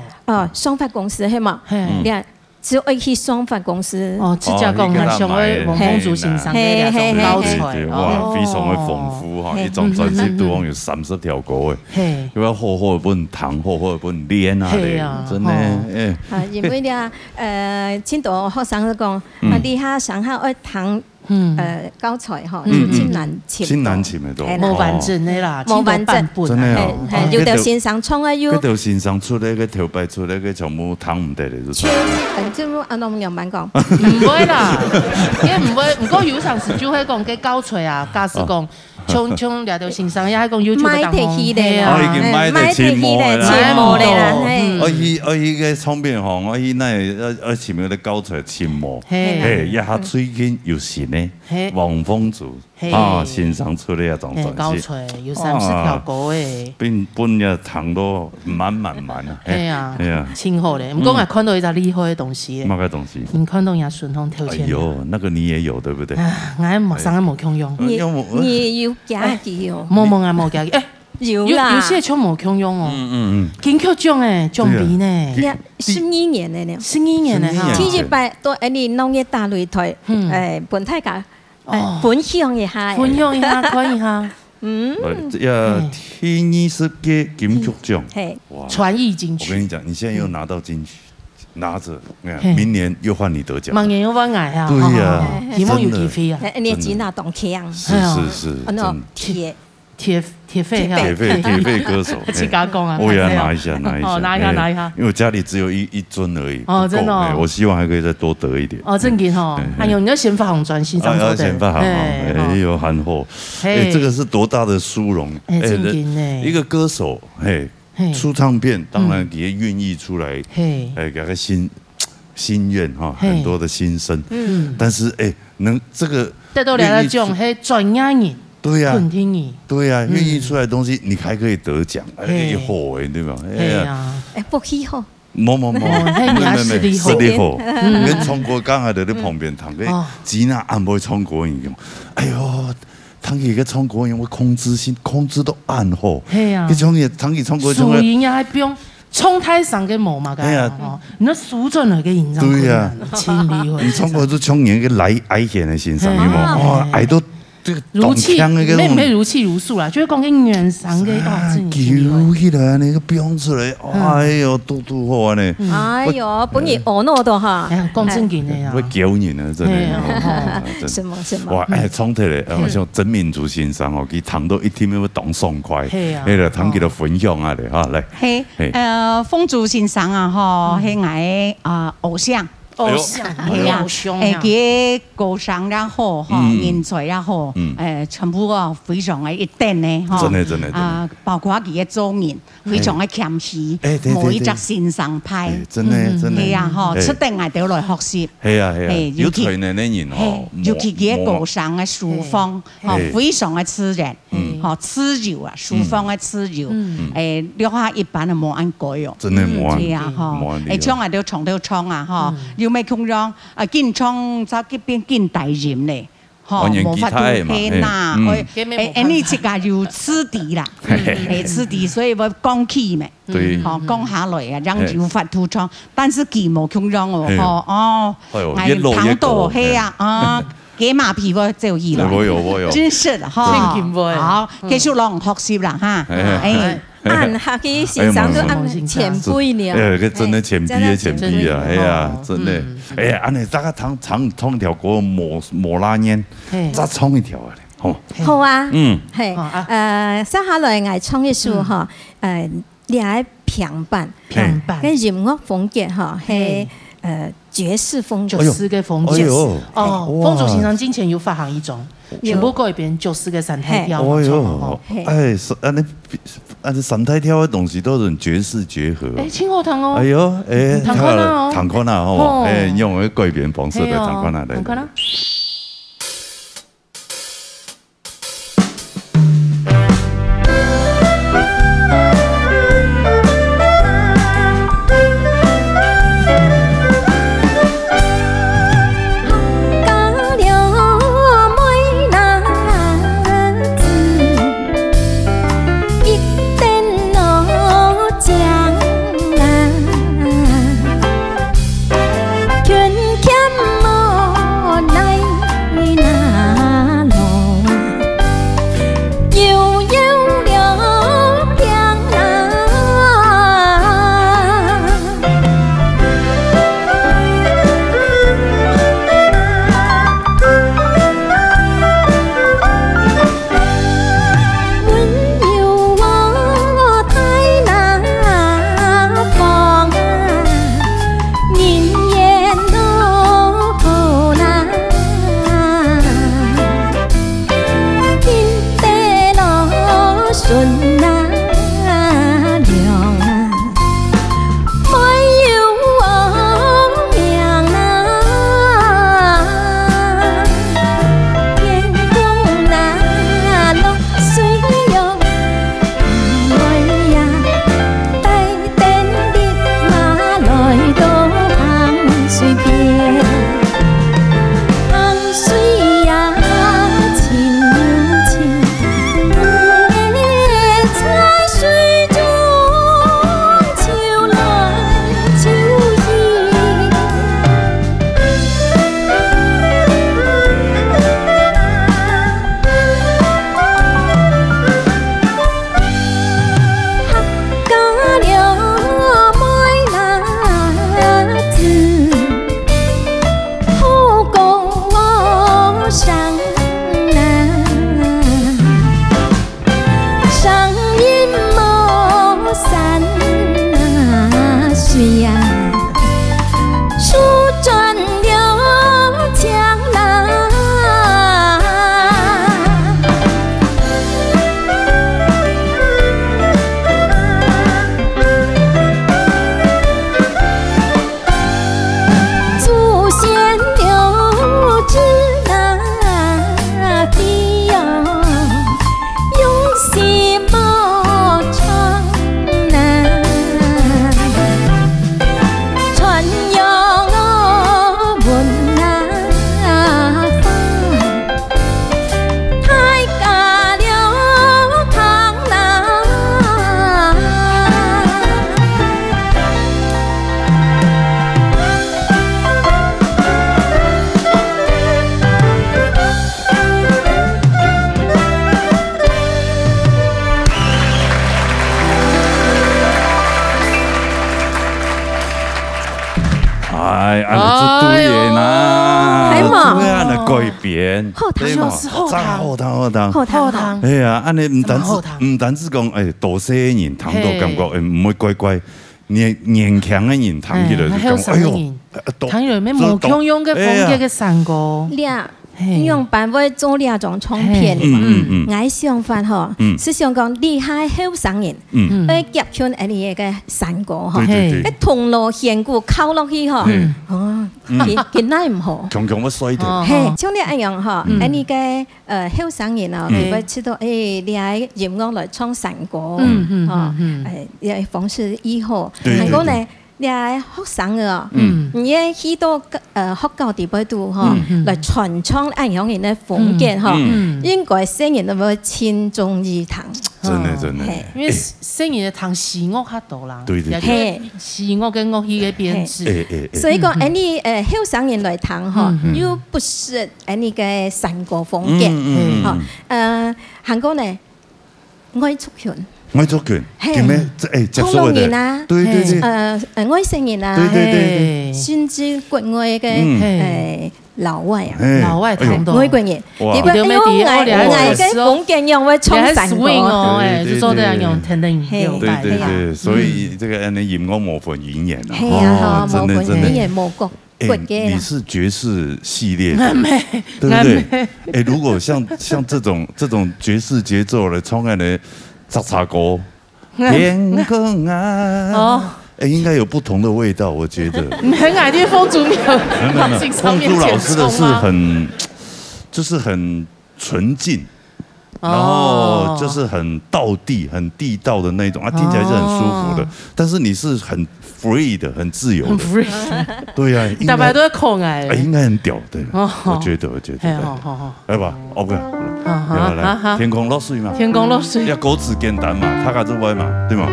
雙發公司係嘛？你啊，只要去雙發公司。即只講係上去黃公主先生嘅兩種教材，哇，非常嘅豐富嚇，一種專輯都講有30條歌嘅，佢話好本糖，好本練啊，真係因為你啊，青島學生都講，你下上下愛糖。教材嗬，千難潛嘅都冇完整嘅啦，冇完整，真係係要條線上衝啊要。嗰條線上出嚟，嗰條擺出嚟，佢全部躺唔得嚟就出。即係阿農人版講，唔會啦，因唔會，唔過有陣時就係講嘅教材啊，假使講。從兩條線上，也係講 YouTube 嘅檔案。我已經買得切膜嚟啦。我去個唱片行，我去那前面嗰啲教材切膜，一下最近有新嘅黃風族線上出嚟一種專輯。教材有30條歌誒。本日糖都滿啊。係啊，挺好的。唔過我看到一個厲害嘅東西。乜嘅東西？你看到人家順豐跳錢。哎呦，那個你也有對不對？我冇上冇強用。你有假嘅哦？冇假嘅。有啦。有些唱冇強用哦。金曲獎誒，獎比呢？12年嘅呢？12年嘅哈。天一拜都你農業大擂台，本大家分享一下。分享一下，可以哈。天一是嘅金曲獎。傳藝金曲。我跟你講，你現在又拿到金曲。拿着，明年又換你得獎。明年又換我啊！對呀，希望有機會啊！你也只拿動槍，是，鐵肺歌手。自家講啊！我也拿一下。因為我家裡只有一尊而已。哦，真的。我希望還可以再多得一點。哦，正經哦。哎呦，你要先發紅專輯上頭的。先發好，哎呦，憨貨。這個是多大的殊榮！正經呢。一個歌手，出唱片，當然也願意出來，給個心願哈，很多的心聲。但是能這個得到兩個獎，係專業人，對呀，對呀，願意出來的東西，你還可以得獎，好對吧？係啊，不稀罕。冇，實力好。跟中國剛才在你旁邊談，個吉娜安排中國人用，哎呦。唐記嘅唱歌，因為控制都暗好。係啊。唐記唱歌，數音也係不用衝太上嘅模嘛，係啊。你數準嚟嘅演唱會，對啊，千里去。你唱歌都唱人嘅來愛顯嘅欣賞，哇，愛都這個動腔嘅嗰種。咩如泣如訴啦，就是講緊原上嘅哇，真係。叫起來那個飆出來，哎呦，都好啊呢。哎呦，本來惡鬧到哈。講正經嘅呀。會叫人啊，真係。什麼？哇，唱起來，好像真民族欣賞哦，佢唱到一聽要當爽快。係啊。嚟唐記度分享下嚟嚇，嚟。係風族欣賞啊，嗬，係我偶像。偶像，偶像，佢歌聲也好，人才也好，全部啊非常嘅一等呢，真的啊，包括佢嘅做人非常嘅謙虛，冇一隻先生派，真的，係啊，嗬，出定係到來學習，係啊，有才能的人哦，尤其佢嘅歌聲嘅抒放，非常嘅自然，自由啊，抒放嘅自由，你下一般係冇按改哦，真的冇按，係啊，嗬，唱係都唱到唱啊，嗬，要咩空樣啊，見唱就嗰邊見大人咧。冇法度去拿，你自家要黐地啦，黐地，所以我講起咩，講下來啊，讓要法度唱，但是佢冇咁樣哦，係糖多係啊，幾馬皮喎就易啦，真是啦，好，繼續讓學習啦嚇，按下佢先生都按前輩了，佢真的前輩啊，哎呀，真的，哎呀，安尼大家唱一條歌磨拉煙，再唱一條啊，好啊，係，接下來我唱一首嗬，你係平板，跟音樂風格嗬係爵士風格，94嘅風格，風俗欣賞金錢有發行一種。全部改編94個散態跳，按散態跳的東西都是爵士結合，青河堂哦，唐科納哦，用個改編方式來唐科納的。後堂，哎呀，安尼唔單止講，多些人談到感覺，唔會怪怪，年强的人弹起来就讲，哎呦，弹有咩无强用嘅风格嘅山歌。用版尾做两种唱片嘛，我想法吼，是想讲厉害后生人，夹圈安尼个山歌吼，一铜锣弦鼓敲落去吼，哦，见奈唔好，强要衰掉。嘿，像你一样吼，安尼个后生人啊，如果知道你喺音乐来唱山歌，哦，方式以后，韩国呢？你係學生啊，你喺多學校地方度嗬，來傳唱安樣人嘅風格嗬，應該聲音都會輕重意堂。真的，因為聲音嘅堂視樂較多啦，對，視樂跟樂器嘅編制。所以講，安尼後生人來彈嗬，又不是安尼嘅山歌風格，嗬，韓國呢愛出拳。愛作權，叫咩？接受嘅，對，愛聲人啊，甚至國外嘅老外啊，老外聽到，外國人，如果用愛嘅風景用會唱山歌，就做這樣用聽得對，所以這個音樂無分語言啊，係啊，無分語言無國。你是爵士系列的，對不對？如果像這種爵士節奏嚟唱嘅呢？叉叉歌，天空啊，應該有不同的味道，我覺得。你很愛聽風祖廟，風祖老師的是很，就是很純淨，然後就是很道地、很地道的那種，聽起來是很舒服的。但是你是很 free 的，很自由的。free。對呀，大家都在空哎。應該很屌，對。我覺得。好。來吧 ，OK。來，天空落水嘛。天空落水。要歌詞簡單嘛，他家之外嘛，對嗎？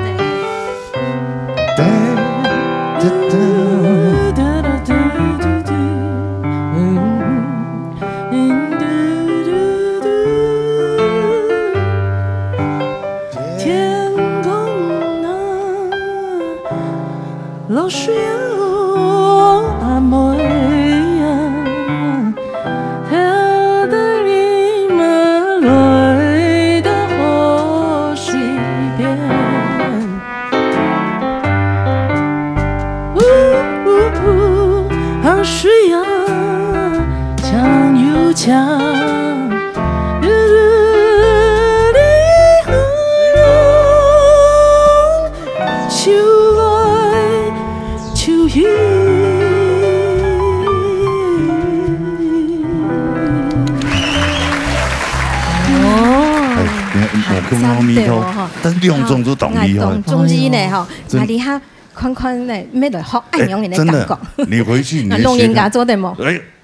落水啊，阿妹啊，他的你们来到河西边，河水啊，强又强。但是兩種都懂厲害。中醫呢，嗬，我哋下看呢，咩嚟學安樣人嘅感覺。你回去你弄人家做的冇。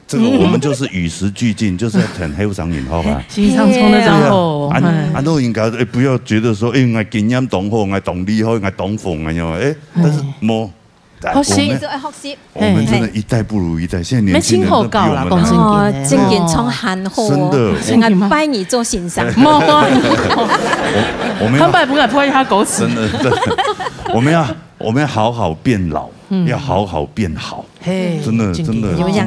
這個我們就是與時俱進，就是要聽後生人好吧？經常唱得真好。都應該不要覺得說，我經驗懂好，我懂厲害，我懂風啊，但是冇。學習，我們真的一代不如一代。現在年輕人都比我們好。真見唱韓貨，真的，我拜你做先生。我們他拜不敢破一下狗屎。真的，我們要好好變老，要好好變好。真的，有樣。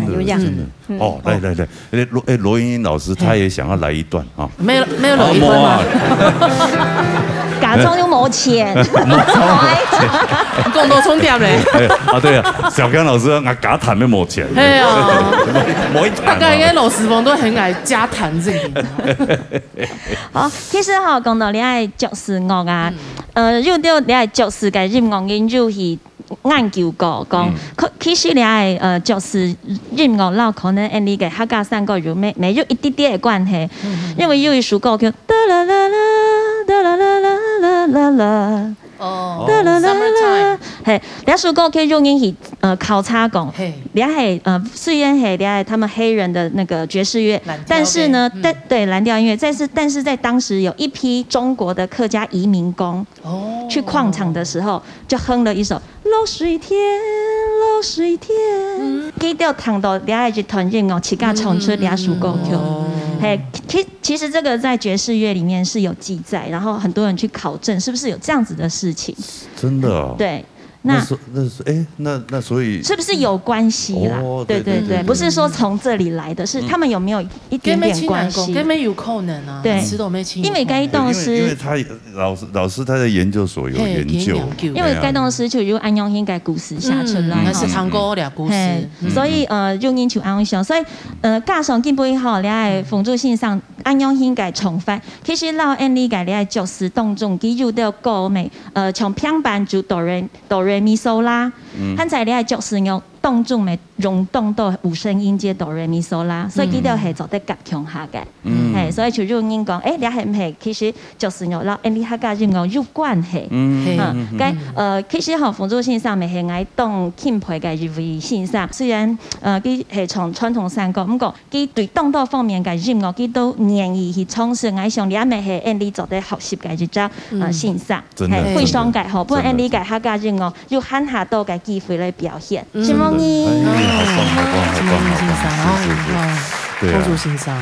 哦，來，羅英老師他也想要來一段啊。沒有來一段嗎？假裝又冇錢，共同充電咧。對啊，小剛老師我假彈咩冇錢？係啊，大概應該老師傅都很愛假彈這個。好，其實哈講到你係爵士樂啊，如果你係爵士嘅音樂研究係研究過講，其實你係爵士音樂撈可能誒你嘅客家山歌有沒有一啲啲嘅關係？因為有一首歌叫噠啦啦啦噠啦啦啦啦啦啦。哦，係，那首歌可以用英語考察講，你係雖然係你係他們黑人的那個爵士樂，但是呢，對藍調音樂，但是在當時有一批中國的客家移民工，去礦場的時候就哼了一首《落水天》，落水天，記得聽到你係一團音樂，自己唱出兩首歌曲。嘿，其實這個在爵士樂裡面是有記載，然後很多人去考證，是不是有這樣子的事情？真的哦。對，那所以是不是有关系啦？对对对，不是说从这里来的，是他们有没有一点点关系？跟没有可能啊，对，因为该栋师，因为他老师他在研究所有研究，因为该栋师就有安永兴该故事写出来，那是唱歌俩故事，所以用音就安永兴，所以加上进步以后，你爱辅助性上安永兴该重翻，其实老安利该你爱就是当中，佢有到歌美从平板就哆来咪嗦啦，现在你爱就是用当中咪融动到五声音阶哆来咪嗦啦，所以佢哋系做得夹强下嘅，係所以就用音講，你係唔係其實就是用啦，你客家音樂有關係，其實學輔助線上咪係愛當欽佩嘅語言線上，雖然佢係從傳統上講，咁講佢對動作方面嘅音樂佢都願意去嘗試，愛上你咪係你做得學習嘅一種線上，係會上嘅好，不過你嘅客家音樂要慳下多嘅機會嚟表現。希望你好棒，輔助線上。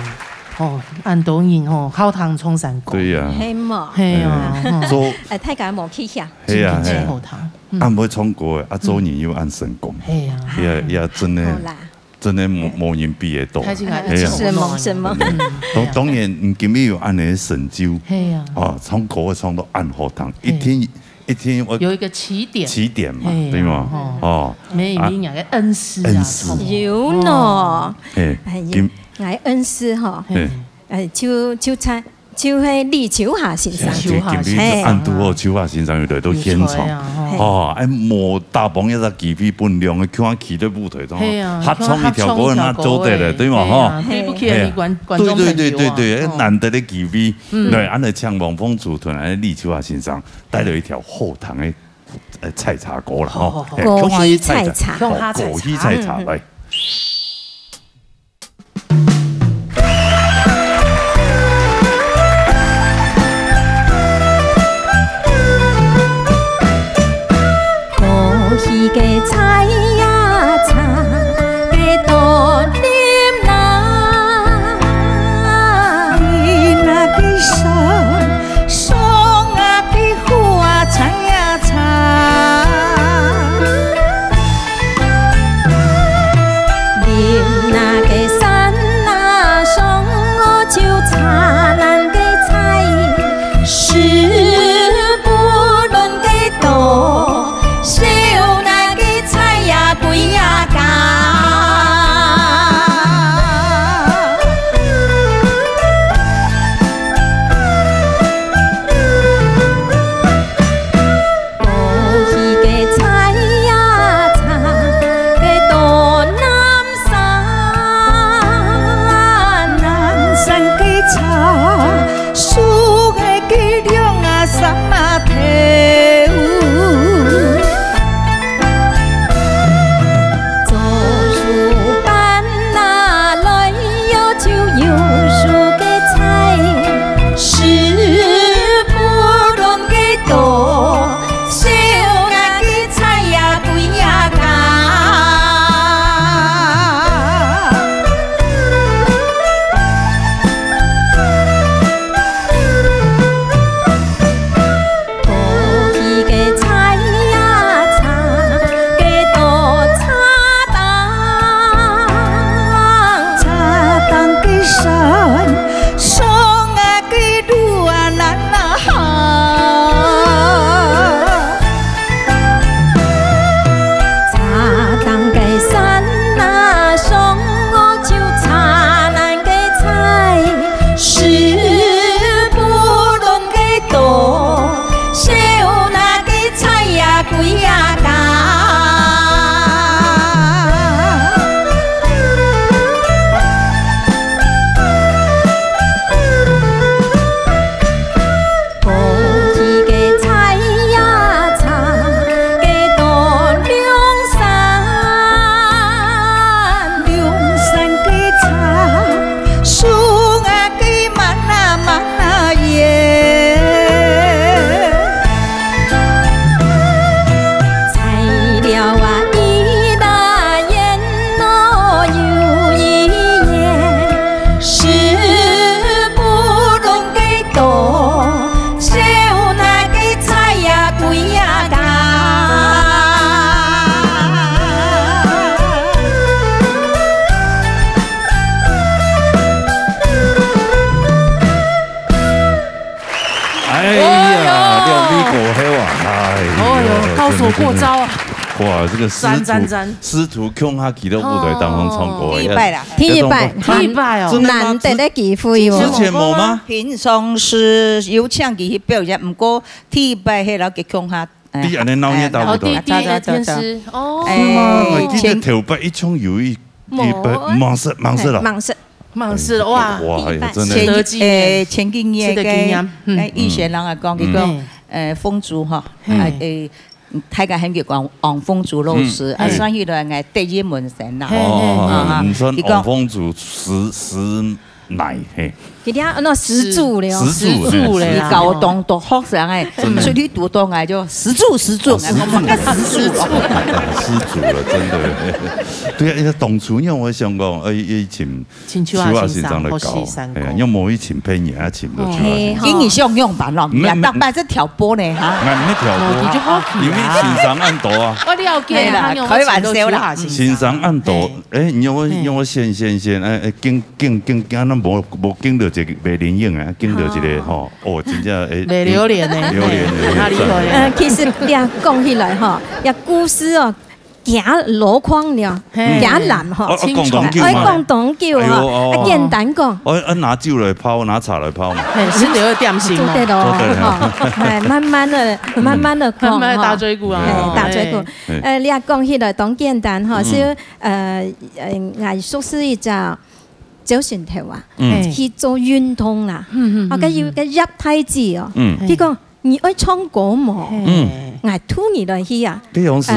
哦，按抖音哦，好糖冲山歌。对呀。係嘛？係啊。做太解冇去下。係啊係好糖。按冇唱歌嘅，做年又按成功。係啊。也真的冇人比得多。什麼？當然唔見咩要按你成就。係啊。哦，唱歌唱到按好糖，一天我有一個起點嘛，對嘛？哦。咩有啲人嘅恩師啊？有呢。係。我恩師吼，就係李秋霞先生，按拄好秋霞先生有嚟到現場，哦，無大幫一隻機器分量嘅，叫佢企喺舞台上，合唱一條歌，那做得咧，對嘛？吼，對，難得的機器，對，按嚟唱望風組團，按李秋霞先生帶咗一條後堂嘅菜茶歌啦，吼，枸杞菜茶，枸杞菜茶嚟。嘅菜呀茶嘅多黏啦，那嘅松啊嘅花菜呀茶，呦，高手过招啊！哇，这个师徒恐吓去到舞台当中唱歌，第一拜哦，难得的机会哦。之前冇吗？平常是有唱去表演，不过第一拜迄老给恐吓。第二年闹热到舞台，天师哦，记得头摆一冲有一忙死了。忙死了哇！真的。前几年嘅以前人啊讲，佢讲风烛哈，大家很叫講昂風燭老師，所以咧係第一門神啦。唔算昂風燭師奶嘿。佢啲那始祖了，始祖咧，教當讀學生誒，所以你讀到嗌就始祖，我始祖了，真的。對啊，當初因為我想講，以前秋華先生好西山歌，因為冇以前配嘢，前都出來。經你用用吧，咯，大伯這條波呢嚇？唔係條波，因為欣賞按度啊。我了解啦，開玩笑啦。欣賞按度，誒，讓我先，誒，經那冇經到。賣靈影啊，見到一個吼，哦，真正誒，賣榴蓮呢，榴蓮。其實你講起來吼，也故事哦，行路況了，行難吼，愛講當叫吼，簡單講。我拿酒來泡，拿茶來泡嘛。先留個點心嘛。對咯，係慢慢的講，慢慢打嘴鼓啊，打嘴鼓。你也講起來當簡單吼，是藝術是一種。走船頭啊，去做運動啦，我梗要嘅入體字哦。佢講你愛唱歌冇？我突然來去啊。這樣是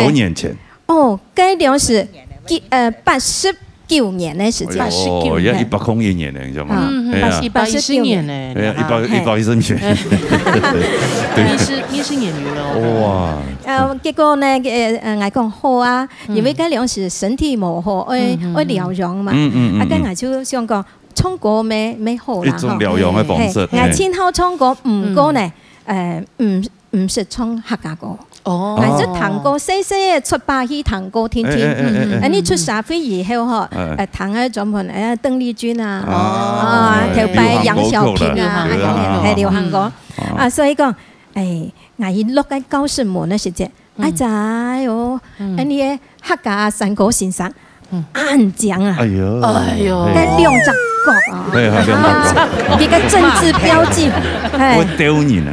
多年前。哦，這樣是89年的時間。哦，也101年咧，你知道嗎？110年咧。110年。你是演員咯。哇！結果呢，我講好啊，因為這樣是身體冇好，愛療養嘛。跟我就想講唱歌沒好啦。一種療養的方式。我先好唱歌，唔過呢，唔識唱客家歌。哦，係即彈歌，細細出巴去彈歌天天，你出社會以後嗬，彈喺總盤鄧麗君啊，頭擺楊小萍啊，係流行歌啊，所以講我一落喺教室門嘅時節，仔哦，你客家山歌先生安講啊，哎呦，喺兩隻角啊，一個政治標記，我丟你啦，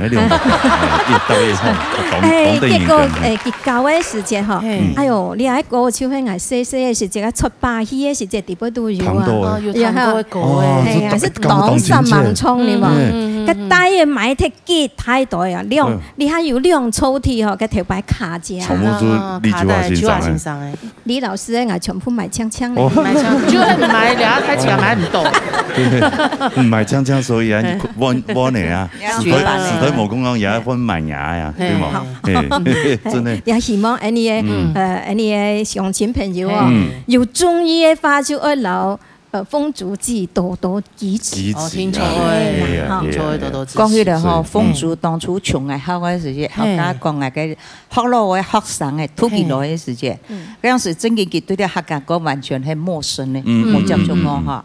結果結交嘅時節嗬，哎呦，你喺個超興係細細嘅時節，出巴戲嘅時節，地方都有啊，然後係是當山盲衝你嘛，個帶嘅買鐵機太多啊，你還有兩抽屜嗬，個頭擺卡架，秋華先生誒，李老師咧，我全部買槍槍嚟，買槍，就係買兩台車買唔到。唔係槍槍，所以啊，幫你啊，時代無公講有一分賣牙呀，對嘛？真係。也希望你嘅鄉親朋友啊，有中意嘅話就愛留風燭記多多支持。聽錯誒，多多支持。講起來嗬，風燭當初從嘅學嘅時節，學家講嘅嘅學老嘅學生嘅突擊來嘅時節，嗰陣時真嘅佢對啲客家歌完全係陌生嘅，冇接觸過嗬。啊，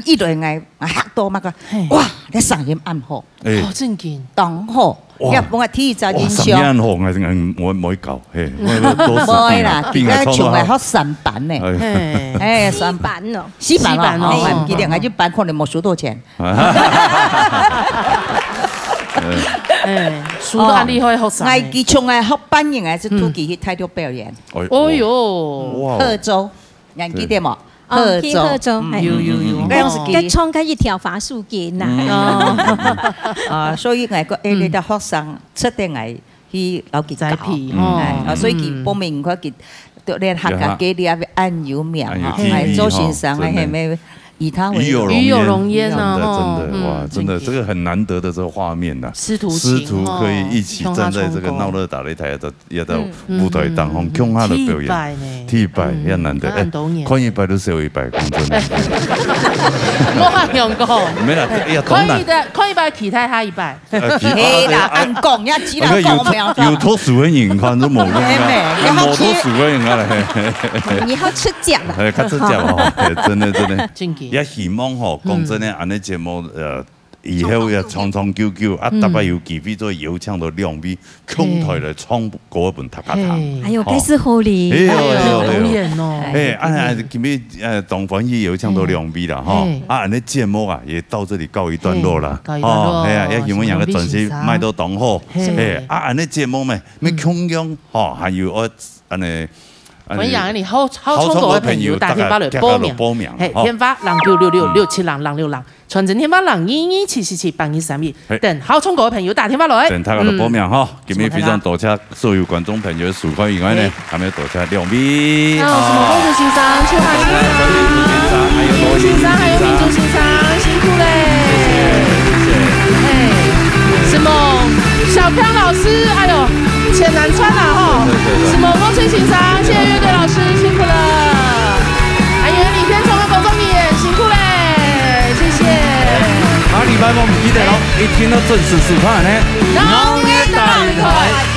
依度係嚇到乜個？哇！你聲音暗好，好正經，當好。一般嘅天就印象。哇！紅係我唔可以教，唔會啦，而家從係學神版嘅，神版哦，詩版哦，我唔記得，我一版可能冇收到錢。數得厲害學生。我佢從係學班型係是突擊去睇到表演。哦呦，賀州，人記得冇？賀州，有，佢創緊一條法術嘅嗱，所以外國你啲學生出啲係去留結教，所以佢報名佢佢啲客家嘅啲係按有名，係周先生係咩？以他為與有榮焉啊！真的哇，真的這個很難得的這個畫面吶，師徒可以一起站在這個鬧熱打擂台的也到舞台當中，恐嚇的表演，T100也難得，看100都少100，講真的。我還用過，沒啦，看100期待他100。係啦，按講一只啦，講有拖數嘅人看都冇用啊，冇拖數嘅人啊，以後出獎啦，係，較出獎哦，真的。也希望吼，講真嘅，安尼節目以后也长长久久啊，特别有机会做摇唱到两边，空台来唱歌本塔卡塔。哎呦，该是好哩，哎呦，好演哦。今天东方一摇唱到两边了哈，那节目啊也到这里告一段落了。哎呀，要因为两个准时卖到当好。那节目咩，咩空央还有我养你好冲狗的朋友打电话来报名，天发朗966667朗6朗，传真天发朗117778132，等好冲狗的朋友打电话来，等他个报名哈，今天非常多谢所有观众朋友收看以外呢，还没有多谢两位，什么公子先生、邱华先生、还有罗先生，还有民族先生，辛苦嘞，什么小飘老师，哎呦。钱难穿呐哈，什么风吹行商，谢谢乐队老师辛苦了，还有李天聪的工作人员辛苦嘞，谢谢。下礼拜我唔记得咯，一天都准时收看呢。农业大台。